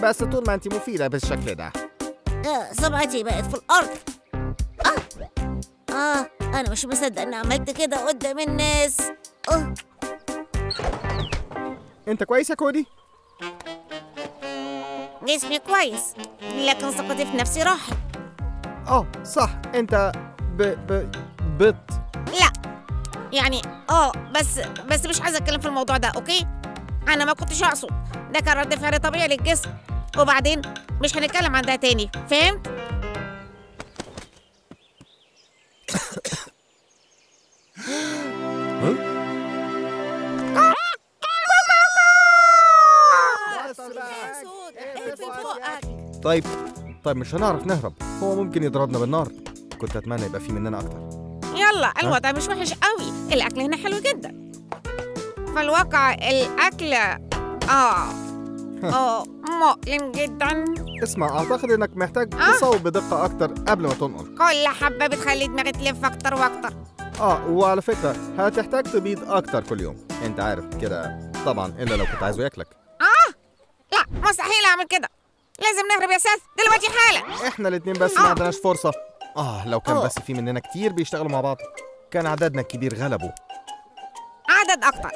بس طول ما انت مفيدة بالشكل ده. سمعتي بقت في الأرض. أنا مش مصدق إني عملت كده قدام الناس. انت كويس يا كودي؟ جسمي كويس، لكن ثقتي في نفسي راحت. صح، انت بط. لا يعني بس مش عايزه اتكلم في الموضوع ده، اوكي؟ انا ما كنتش اقصد، ده كان رد فعل طبيعي للجسم، وبعدين مش هنتكلم عن ده تاني، فهمت؟ طيب مش هنعرف نهرب، هو ممكن يضربنا بالنار. كنت اتمنى يبقى في مننا اكتر. يلا الوضع مش وحش قوي، الاكل هنا حلو جدا. في الواقع الاكل مؤلم جدا. اسمع، اعتقد انك محتاج تصوب بدقة اكتر قبل ما تنقل. كل حبة بتخلي دماغي تلف اكتر واكتر. وعلى فكرة هتحتاج تبيض اكتر كل يوم، انت عارف كده طبعا، الا لو كنت عايزه ياكلك. لا مستحيل اعمل كده، لازم نهرب يا سيف دلوقتي حالا. احنا الاتنين بس ما عندناش فرصة. لو كان بس في مننا كتير بيشتغلوا مع بعض كان عددنا الكبير غلبه. عدد اكتر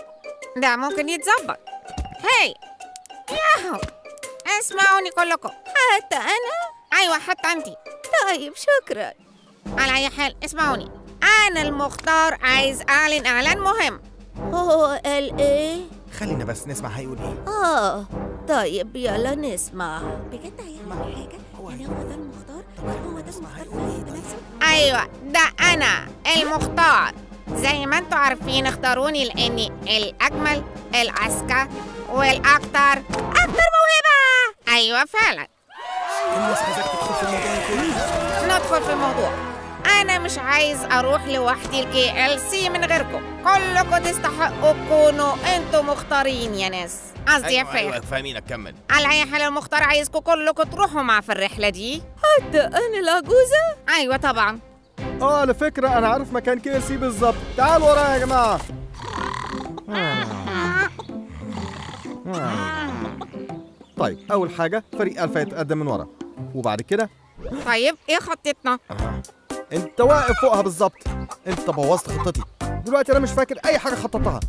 ده ممكن يتظبط. هاي ياهو، اسمعوني كلكم. حتى أنا؟ ايوه حتى انتي. طيب شكرا. على اي حال اسمعوني، انا المختار عايز اعلن اعلان مهم. هو قال ايه؟ خلينا بس نسمع هيقول ايه. طيب يلا نسمع. بجد هيعمل حاجة؟ يعني هو ده المختار؟ هو ده المختار؟ ايوه ده انا المختار. زي ما انتوا عارفين اختاروني لاني الاجمل، الاذكى، والاكثر موهبة. ايوه فعلا. الناس عايزاك تدخل في الموضوع. ندخل في الموضوع. انا مش عايز اروح لوحدي KLC من غيركم، كلكم تستحقوا تكونوا انتوا مختارين يا ناس. قصدي يا فاهم. ايوه فاهمينك، كمل. على اي حال المختار عايزكم كلكم تروحوا معاه في الرحلة دي. حتى أنا العجوزة؟ ايوه طبعا. على فكرة أنا عارف مكان KLC بالظبط، تعالوا ورايا يا جماعة. طيب أول حاجة فريق ألفا يتقدم من ورا، وبعد كده طيب ايه خطتنا؟ أنت واقف فوقها بالظبط. أنت بوظت خطتي، دلوقتي أنا مش فاكر أي حاجة خططتها.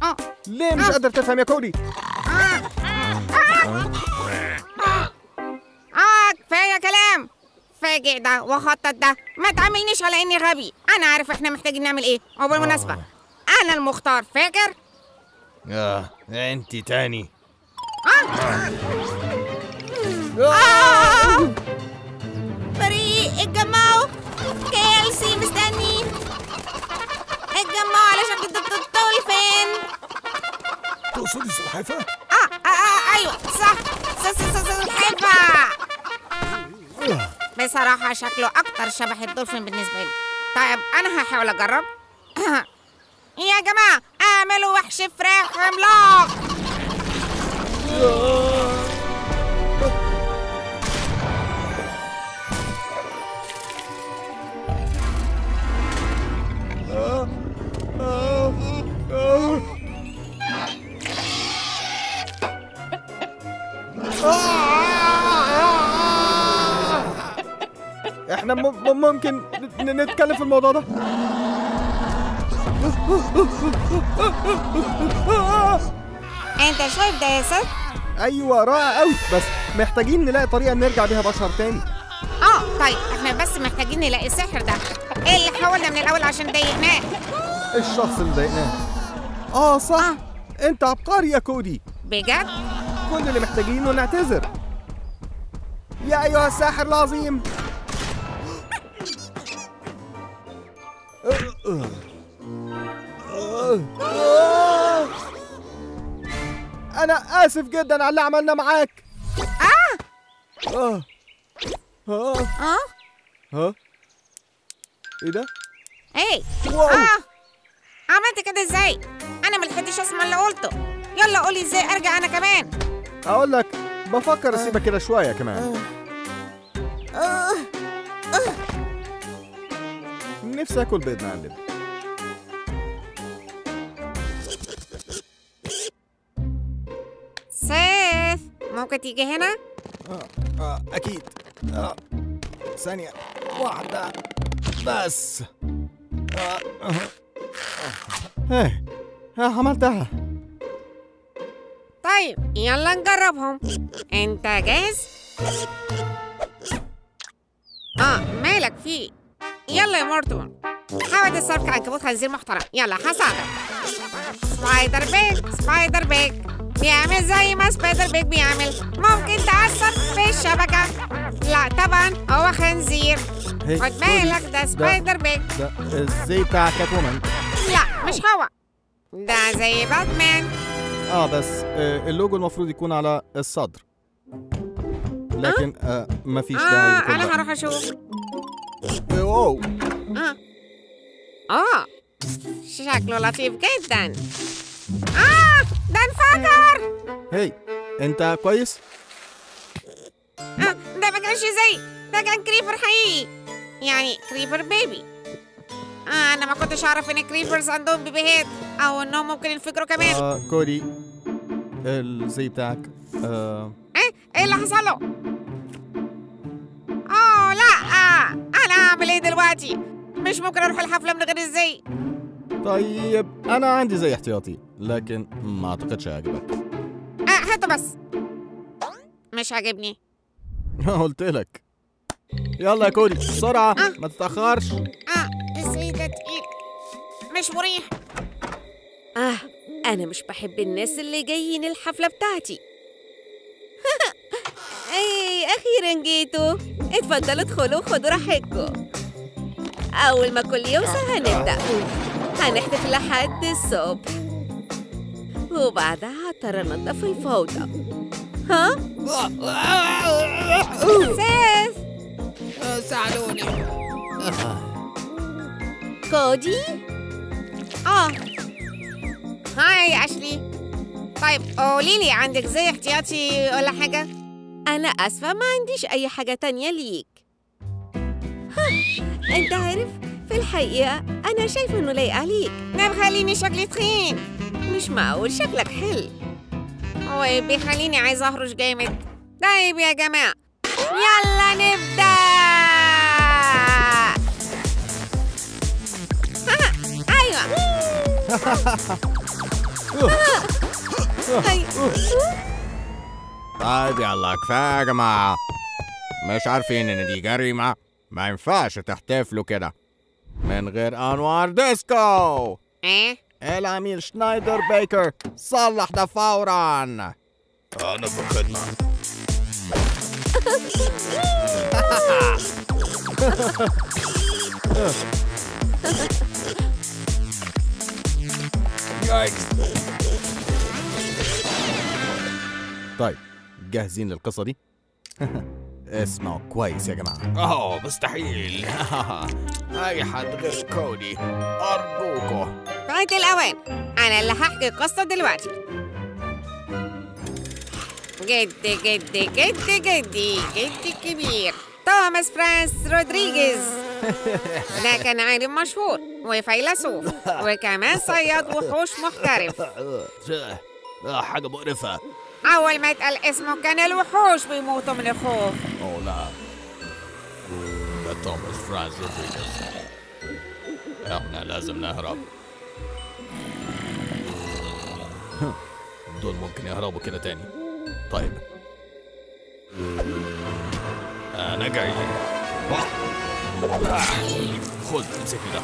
ليه مش قادر تفهم يا كودي؟ كفاية كلام. فاجئ ده وخطط ده، ما تعاملنيش على اني غبي. انا عارف احنا محتاجين نعمل ايه. وبالمناسبة انا المختار، فاكر؟ انت تاني. فريق اتجمعوا، KLC مستني. اتجمعوا علشان الدولفين. تقصدي سلحفاة؟ ايوه صح، سلحفاة. بصراحة شكله أكتر شبه الدولفين بالنسبة لي. طيب أنا هحاول أجرب. يا جماعة اعملوا وحش فراخ عملاق. احنا ممكن نتكلم في الموضوع ده. انت شايف ده يا ست؟ ايوه رائع قوي، بس محتاجين نلاقي طريقه نرجع بيها بشر تاني. طيب احنا بس محتاجين نلاقي السحر ده. ايه اللي حاولنا من الاول عشان ضايقناه؟ الشخص اللي ضايقناه. صح. انت عبقري يا كودي. بجد؟ كل اللي محتاجينه نعتذر. يا ايها الساحر العظيم. أنا آسف جدا على اللي عملنا معاك. إيه ده؟ إيه؟ واو. عملت كده إزاي؟ أنا ملحقتش أسمع اللي قلته. يلا قولي إزاي أرجع أنا كمان. أقول لك، بفكر أسيبك كده شوية كمان. نفسي آكل بيض معلم. سيف ممكن تيجي هنا؟ أكيد. ثانية واحدة بس. عملتها. طيب يلا نجربهم. أنت جاهز؟ مالك فيه؟ يلا يا مورتون، حاول تتصرف كعنكبوت خنزير محترم. يلا هساعدك. سبايدر بيج، سبايدر بيج بيعمل زي ما سبايدر بيج بيعمل. ممكن تأثر في الشبكة. لا طبعا هو خنزير. خد بالك ده سبايدر بيج. ده ازاي بتاع كات وومن؟ لا مش هو، ده زي باتمان. بس اللوجو المفروض يكون على الصدر، لكن مفيش داعي لكل انا هروح اشوف. واو. شكله لطيف جدا. ده انفجر. هي انت كويس؟ ده ما كانش زي ده، كان كريبر حقيقي، يعني كريبر بيبي. انا ما كنتش اعرف ان كريبرز عندهم بيبيهات او انهم ممكن ينفجروا كمان. كودي الزي بتاعك. ايه اللي حصل له؟ لا انا اعمل ايه دلوقتي؟ مش ممكن اروح الحفله من غير الزي. طيب انا عندي زي احتياطي، لكن ما اعتقدش هيعجبك. هاته بس. مش عاجبني. قلت لك. يلا يا كودي بسرعه. ما تتاخرش. الزي ده تقيل مش مريح. أنا مش بحب الناس اللي جايين الحفلة بتاعتي. أي أخيراً جيتوا. اتفضلوا ادخلوا وخدوا راحتكم. أول ما كل يوصل هنبدأ. هنحتفل لحد الصبح، وبعدها هضطر أنضف الفوضى. سيف ساعدوني. كودي. هاي أشلي. طيب قوليلي، عندك زي احتياطي ولا حاجة؟ أنا آسفة، ما عنديش أي حاجة تانية ليك. أنت عارف، في الحقيقة أنا شايفة إنه لايق عليك. ده بيخليني شكلي تخين. مش معقول، شكلك حلو. وبيخليني عايزة أهرش جامد. طيب يا جماعة يلا نبدأ. أيوة. طيب يلا كفاية يا جماعة. مش عارفين إن دي جريمة؟ ما ينفعش تحتفلوا كده من غير أنوار ديسكو. إيه؟ العميل شنايدر بيكر صلح ده فوراً. أنا في الخدمة. طيب جاهزين للقصة دي؟ اسمعوا كويس يا جماعة. مستحيل. أي حد غير كودي، أرجوكوا. فات الأوان. أنا اللي هحكي القصة دلوقتي. جدي جدي جدي جدي جدي الكبير توماس فرانس رودريغيز ده كان عالم مشهور وفيلسوف وكمان صياد وحوش محترف. حاجة مقرفة. أول ما اتقال اسمه كان الوحوش بيموتوا من الخوف. أوه لا، ده توماس فرانس رودريغيز. احنا لازم نهرب. دول ممكن يهربوا كده تاني. طيب أنا جاي. خد امسكني ده.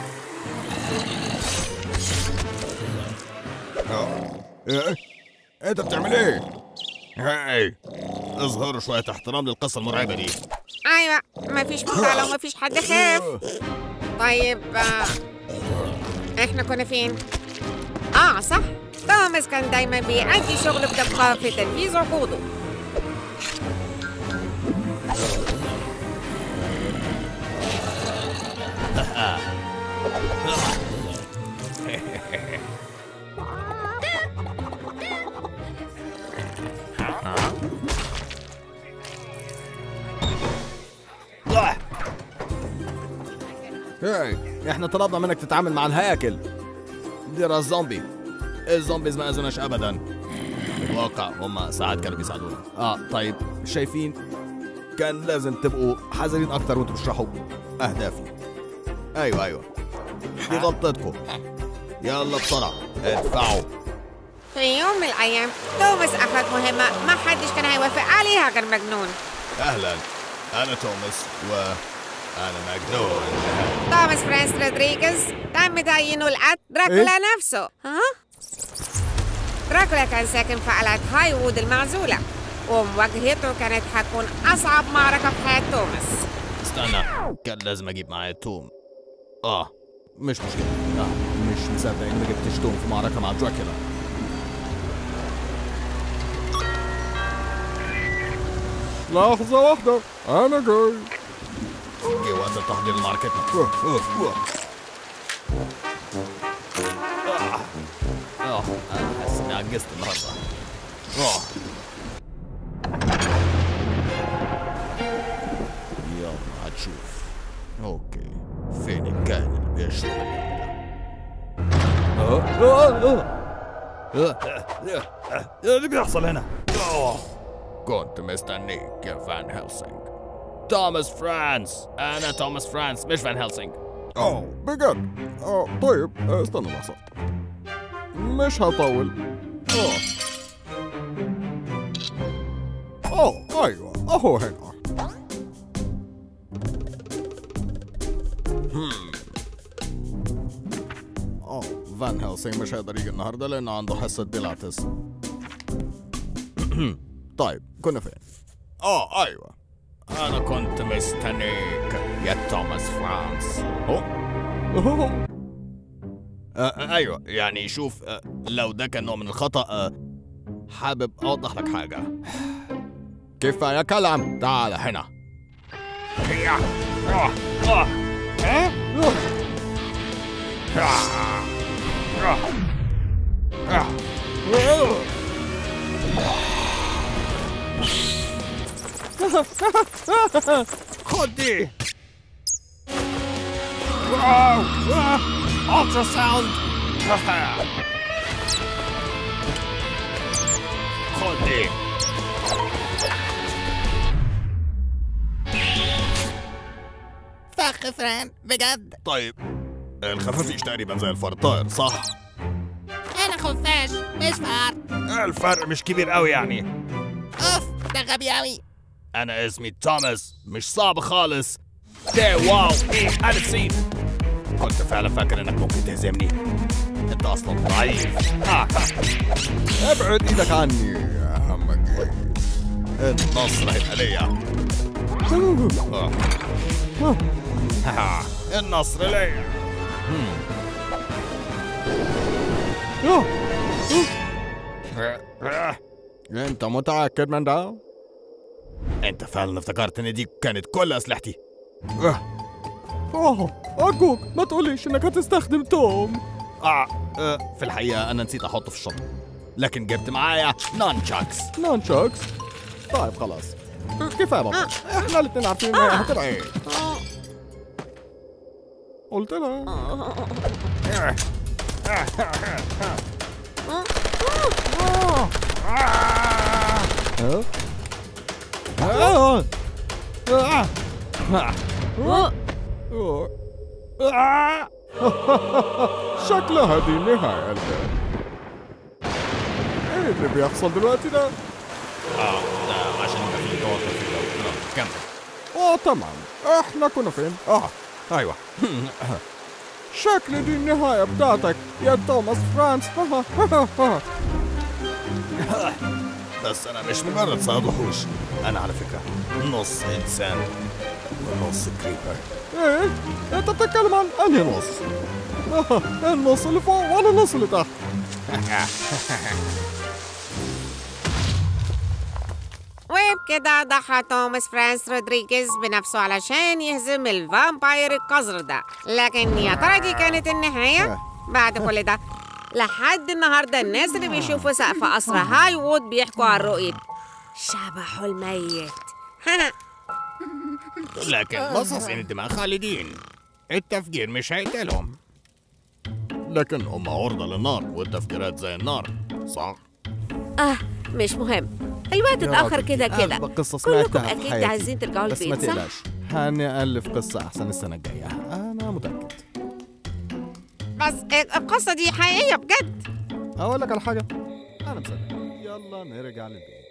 إيه؟ انت بتعمل ايه؟ هاي اظهروا شوية احترام للقصة المرعبة دي. أيوة مفيش مشكلة ومفيش حد خاف. طيب احنا كنا فين؟ صح، توماس كان دايما بيأدي شغله بدقة في تنفيذ عقوده. هاي احنا طلبنا منك تتعامل مع الهياكل دي الزومبي. الزومبيز ما اذوناش ابدا. في الواقع هم ساعات كانوا بيساعدونا. طيب شايفين كان لازم تبقوا حذرين اكتر وانتوا بتشرحوا اهدافي. ايوه دي غلطتكم. يلا بسرعة ادفعوا. في يوم من الأيام توماس أخذ مهمة ما حدش كان هيوافق عليها غير مجنون. اهلا، انا توماس وانا مجنون. توماس فرانس رودريغيز تم تعيينه لقتل دراكولا نفسه. دراكولا كان ساكن في قلعة هايوود المعزولة، ومواجهته كانت هتكون أصعب معركة في حياة توماس. استنى، كان لازم اجيب معايا توم. مش مشكلة. مش مصدق انك ما جبتش توم في معركة مع دراكولا. لحظة واحدة، أنا جاي. جه وقت التحضير لمعركتنا. انا حاسس اني عجزت النهارده. يلا هتشوف. اوكي، فين الكائن اللي بيشرب ايه اللي بيحصل هنا؟ كنت مستنيك يا فان هيلسينج. توماس فرانس. انا توماس فرانس مش فان هيلسينج. بجد؟ طيب استنى لحظة، مش هطول. ايوه اهو هنا. فان هيلسينج مش هيقدر يجي النهارده لانه عنده حصة بيلاتس. طيب كنا فين؟ ايوه انا كنت مستنيك يا توماس فرانس. ايوه يعني شوف، لو ده كان نوع من الخطأ حابب اوضح لك حاجة. كفاية كلام، تعال هنا. خد دي. الترا ساوند. خد دي. فخ فران بجد. طيب الخفافيش تقريبا زي الفار الطائر صح؟ انا خفاش مش فار. الفرق مش كبير قوي يعني. اوف ده غبي قوي. انا اسمي توماس، مش صعب خالص. ده واو، ايه انا نسيت. كنت فعلا فاكر انك ممكن تهزمني. انت اصلا ضعيف. ابعد ايدك عني يا همجي. النصر هيبقى ليا. النصر ليا. انت متأكد من ده؟ انت فعلا افتكرت ان دي كانت كل اسلحتي؟ أرجوك ما تقوليش إنك هتستخدم توم. في الحقيقة أنا نسيت أحطه في الشنطة، لكن جبت معايا نونشاكس. نونشوكس؟ طيب خلاص كفاية بابا، احنا الاتنين عارفين انها هتبقى ايه. قلت لها. شكلها دي النهاية الآن. ايه اللي بيحصل دلوقتي ده؟ ده عشان يبقى فيه توتر في الجو. كمل. تمام، احنا كنا فين؟ أيوه. شكل دي النهاية بتاعتك يا توماس فرانس. بس أنا مش مجرد صياد وحوش، أنا على فكرة نص إنسان ونص كريبر. ايه؟ انت بتتكلم عن انهي نص؟ النص اللي فوق ولا النص اللي تحت؟ وبكده ضحى توماس فرانس رودريغيز بنفسه علشان يهزم الفامباير القذر ده. لكن يا ترى دي كانت النهاية؟ بعد كل ده لحد النهارده الناس اللي بيشوفوا سقف قصر هايوود بيحكوا عن رؤية شبحه الميت. لكن مصاصين الدماء خالدين، التفجير مش هيقتلهم. لكن هم عرضة للنار، والتفجيرات زي النار، صح؟ مش مهم، الوقت اتأخر كده كده. قصة كلكم سمعتها في أكيد حياتي. عايزين ترجعوا بس ما البيت، صح؟ تقلقش، هنألف قصة أحسن السنة الجاية، أنا متأكد. بس القصة دي حقيقية بجد. أقول لك على حاجة، أنا مصدق. يلا نرجع للبيت.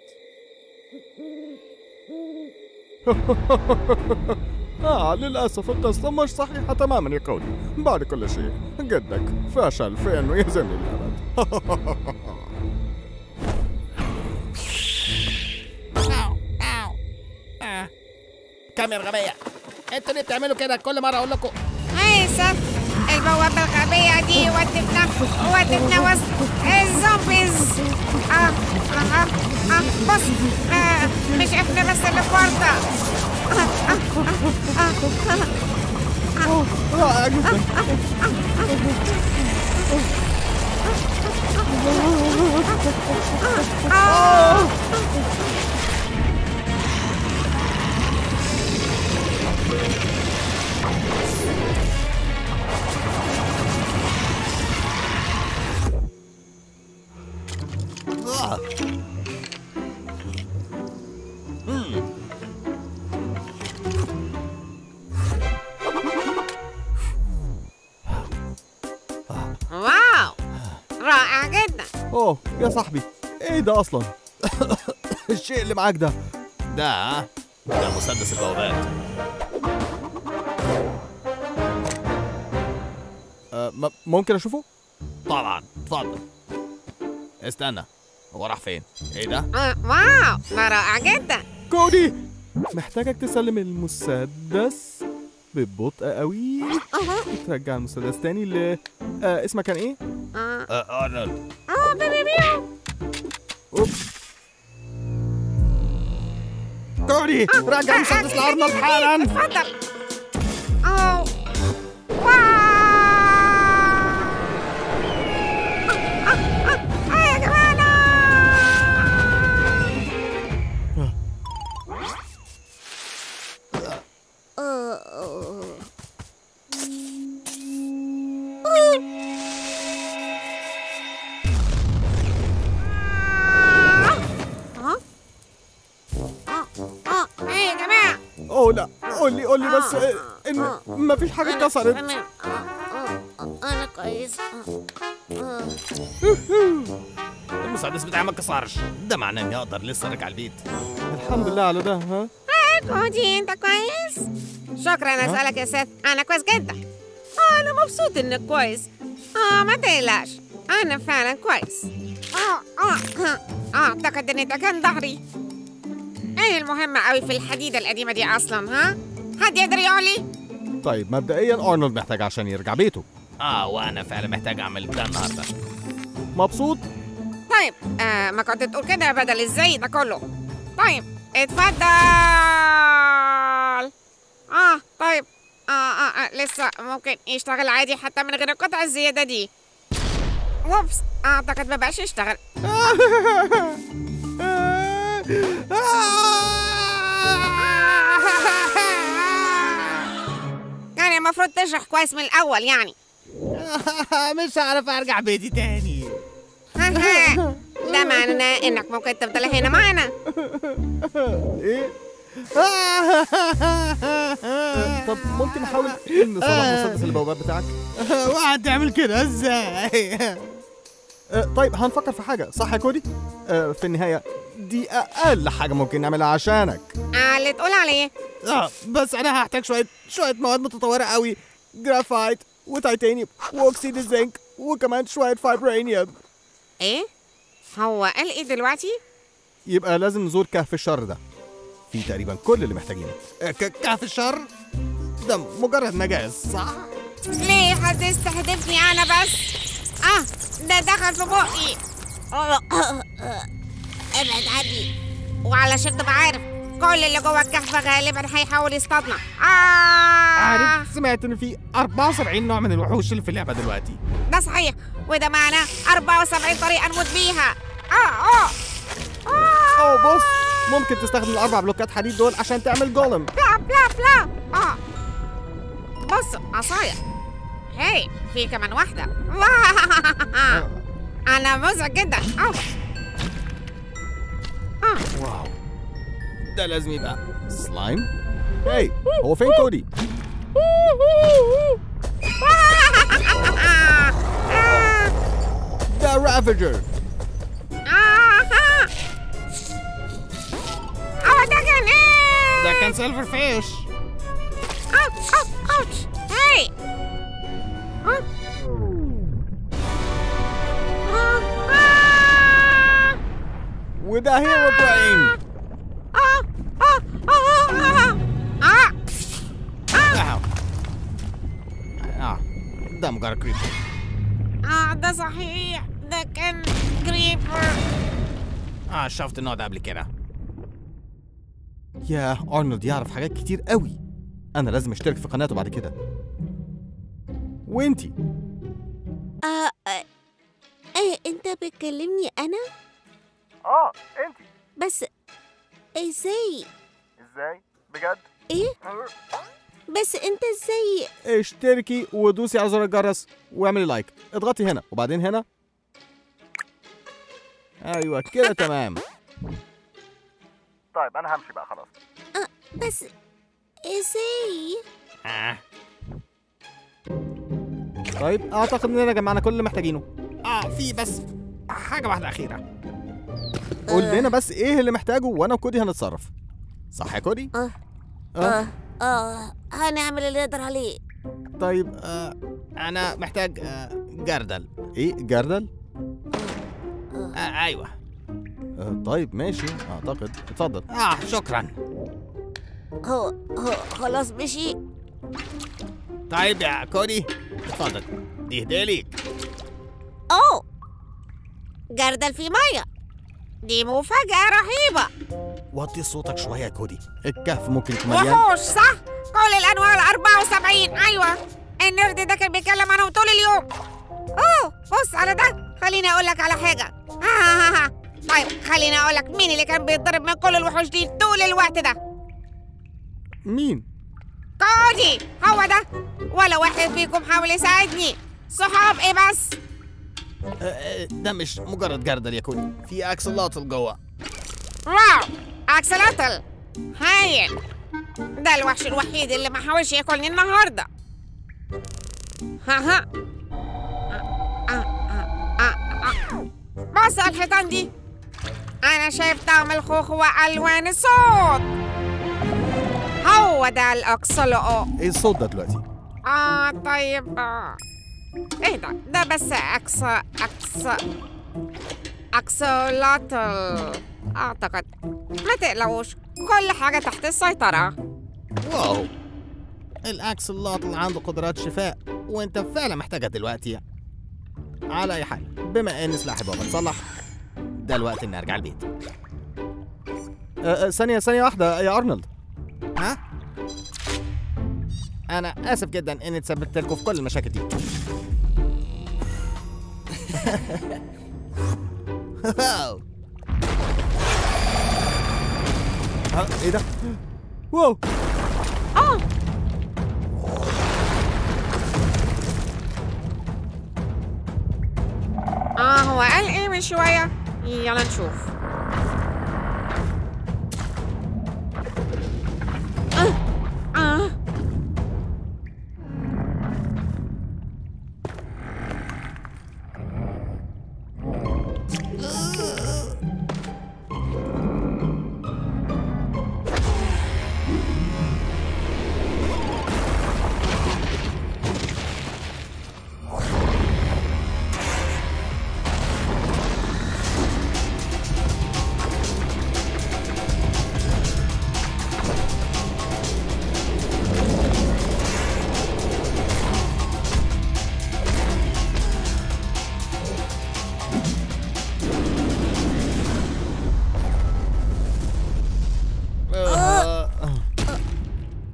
للأسف القصة مش صحيحة تماما يا كودي. بعد كل شيء جدك فشل في إنه يهزمني للأبد. كاميرا غبية، انتوا ليه بتعملوا كده كل مرة اقول لكم؟ هاي سف، البوابة الغبية دي ودتنا وسط الزومبيز. بص، مش احنا بس اللي في ورطة. رائع جدا. واو، رائع جدا. أوه يا صاحبي، إيه ده أصلا؟ الشيء اللي معاك ده؟ ده مسدس البوابات. ممكن أشوفه؟ طبعا، اتفضل. استنى، هو راح فين؟ ايه ده؟ واو، ده رائع جدا. كودي، محتاجك تسلم المسدس ببطء قوي. ترجع المسدس تاني اسمك كان ايه؟ ارنولد. بيبي بيو. اوبس. كودي، رجع المسدس لارنولد حالا. اتفضل. يا جماعة. ايه يا جماعة. اوه لا، قول لي بس ان مفيش حاجة اتكسرت. أنا كويس. المسدس بتاعي ما اتكسرش، ده معناه اني اقدر لسه ارجع البيت. الحمد لله على ده. ها؟ كودي، انت كويس؟ شكرا. اسألك يا سيف، انا كويس جدا. انا مبسوط انك كويس. ما تقلقش، انا فعلا كويس. اعتقد ان ده كان ظهري. ايه المهم قوي في الحديدة القديمة دي اصلا؟ ها؟ حد يقدر يقول لي؟ طيب مبدئيا ارنولد محتاج عشان يرجع بيته. وانا فعلا محتاج اعمل ده النهارده. مبسوط؟ طيب ما كنت تقول كده بدل ازاي ده كله. طيب اتفضل. طيب لسه ممكن يشتغل عادي حتى من غير القطع الزيادة دي. ووبس، اعتقد ما بقاش يشتغل. يعني المفروض تشرح كويس من الاول يعني. مش هعرف ارجع بيتي تاني. ده معناه انك ممكن تفضل هنا معانا. ايه؟ طب ممكن نحاول نصلح مسدس البوابات بتاعك؟ وهتعمل كده ازاي؟ طيب هنفكر في حاجة، صح يا كودي؟ في النهاية دي أقل حاجة ممكن نعملها عشانك. اللي تقول عليه. بس انا هحتاج شويه مواد متطوره قوي. جرافايت وتيتانيوم واكسيد الزنك وكمان شوية فايبرانيوم. ايه؟ هو قال ايه دلوقتي؟ يبقى لازم نزور كهف الشر ده، في تقريبا كل اللي محتاجينه. كهف الشر ده مجرد مجاز صح؟ ليه حد يستهدفني انا بس؟ ده دخل في بقي. ابعد عني. وعلشان تبقى عارف كل اللي جوه الكهف غالبا هيحاول يصطادنا. عارف، سمعت ان في 74 نوع من الوحوش اللي في اللعبه دلوقتي. ده صحيح، وده معناه 74 طريقه نموت بيها. بص، ممكن تستخدم ال4 بلوكات حديد دول عشان تعمل جولم. بلا بلا بلا. بص، عصاية. هاي، في كمان واحدة. أنا مزعج جدا. واو، ده لازم يبقى سلايم. هاي، هو فين كودي؟ ده رافجر. ده كان ايه؟ ده كان سيلفر فيش. اوتش. هاي. وده هيرو براين. ده مجرد كريبر. ده صحيح، ده كان كريبر. شفت النوع ده قبل كده. يا أرنولد يعرف حاجات كتير قوي. أنا لازم أشترك في قناته بعد كده. وإنتي؟ انت بتكلمني انا؟ إنتي. بس ازاي؟ بجد؟ ايه؟ بس انت ازاي؟ اشتركي ودوسي على زر الجرس واعملي لايك. اضغطي هنا وبعدين هنا. أيوة كده تمام. طيب أنا همشي بقى خلاص. بس ازاي؟ طيب أعتقد إننا جمعنا كل اللي محتاجينه. في بس حاجه واحده اخيره. قول لنا بس إيه اللي محتاجه وأنا وكودي هنتصرف. صح يا كودي؟ هنعمل اللي نقدر عليه. طيب انا محتاج جردل. إيه جردل؟ ايوه. طيب ماشي، أعتقد. اتفضل. شكرا. هو خلاص مشي. طيب يا كودي اتفضل، دي هديه ليك. جردل في ميه، دي مفاجأة رهيبة. وطي صوتك شوية يا كودي، الكهف ممكن يكون مليان. وحوش صح؟ كل الأنواع 74. أيوة، النرد ده كان بيتكلم عنهم طول اليوم. بص على ده، خليني أقول لك على حاجة. طيب خليني أقول لك مين اللي كان بيتضرب من كل الوحوش دي طول الوقت ده. مين؟ كودي، هو ده. ولا واحد فيكم حاول يساعدني. صحاب إيه بس؟ ده مش مجرد جردل يا كودي، في اكسلوتل جوه. واو، اكسلوتل هايل. ده الوحش الوحيد اللي ما حاولش ياكلني النهارده. بص على الحيطان دي، انا شايف طعم الخوخ والوان الصوت. هو ده الاكسلو. ايه الصوت ده دلوقتي؟ طيب ايه ده بس اكسلوتل اعتقد. ما تقلقوش، كل حاجة تحت السيطرة. واو، الاكسلوتل عنده قدرات شفاء وانت فعلا محتاجها دلوقتي. على اي حال، بما ان سلاحي بابا اتصلح، ده الوقت اني ارجع البيت. ثانية واحدة يا أرنولد. انا اسف جدا اني تسببت لكم في كل المشاكل دي. ايه ده؟ واو. هو قال ايه من شوية؟ يلا نشوف.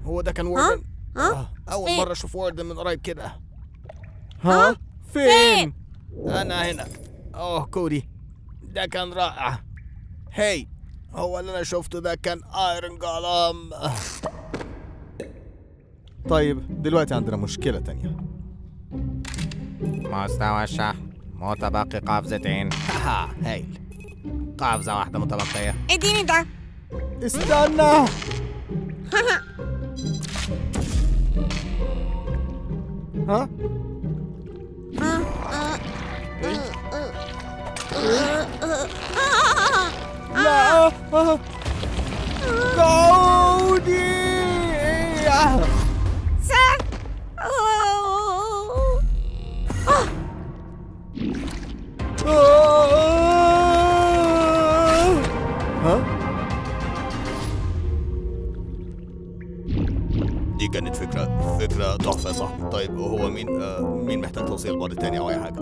هو ده كان ووردن؟ أول مرة أشوف ووردن من قريب كده. ها؟ فين؟ أنا هنا. أوه كودي، ده كان رائع. هاي، هو اللي أنا شفته ده كان ايرون جولم. طيب دلوقتي عندنا مشكلة تانية. مستوى الشحن متبقي قفزتين. هايل، قفزة واحدة متبقية. اديني ده. استنى. ها؟ لا. كودي. سيف. ها؟ دي كانت فكرة تحفة يا صاحبي. طيب هو مين محتاج توصيل بعض تاني أو أي حاجة؟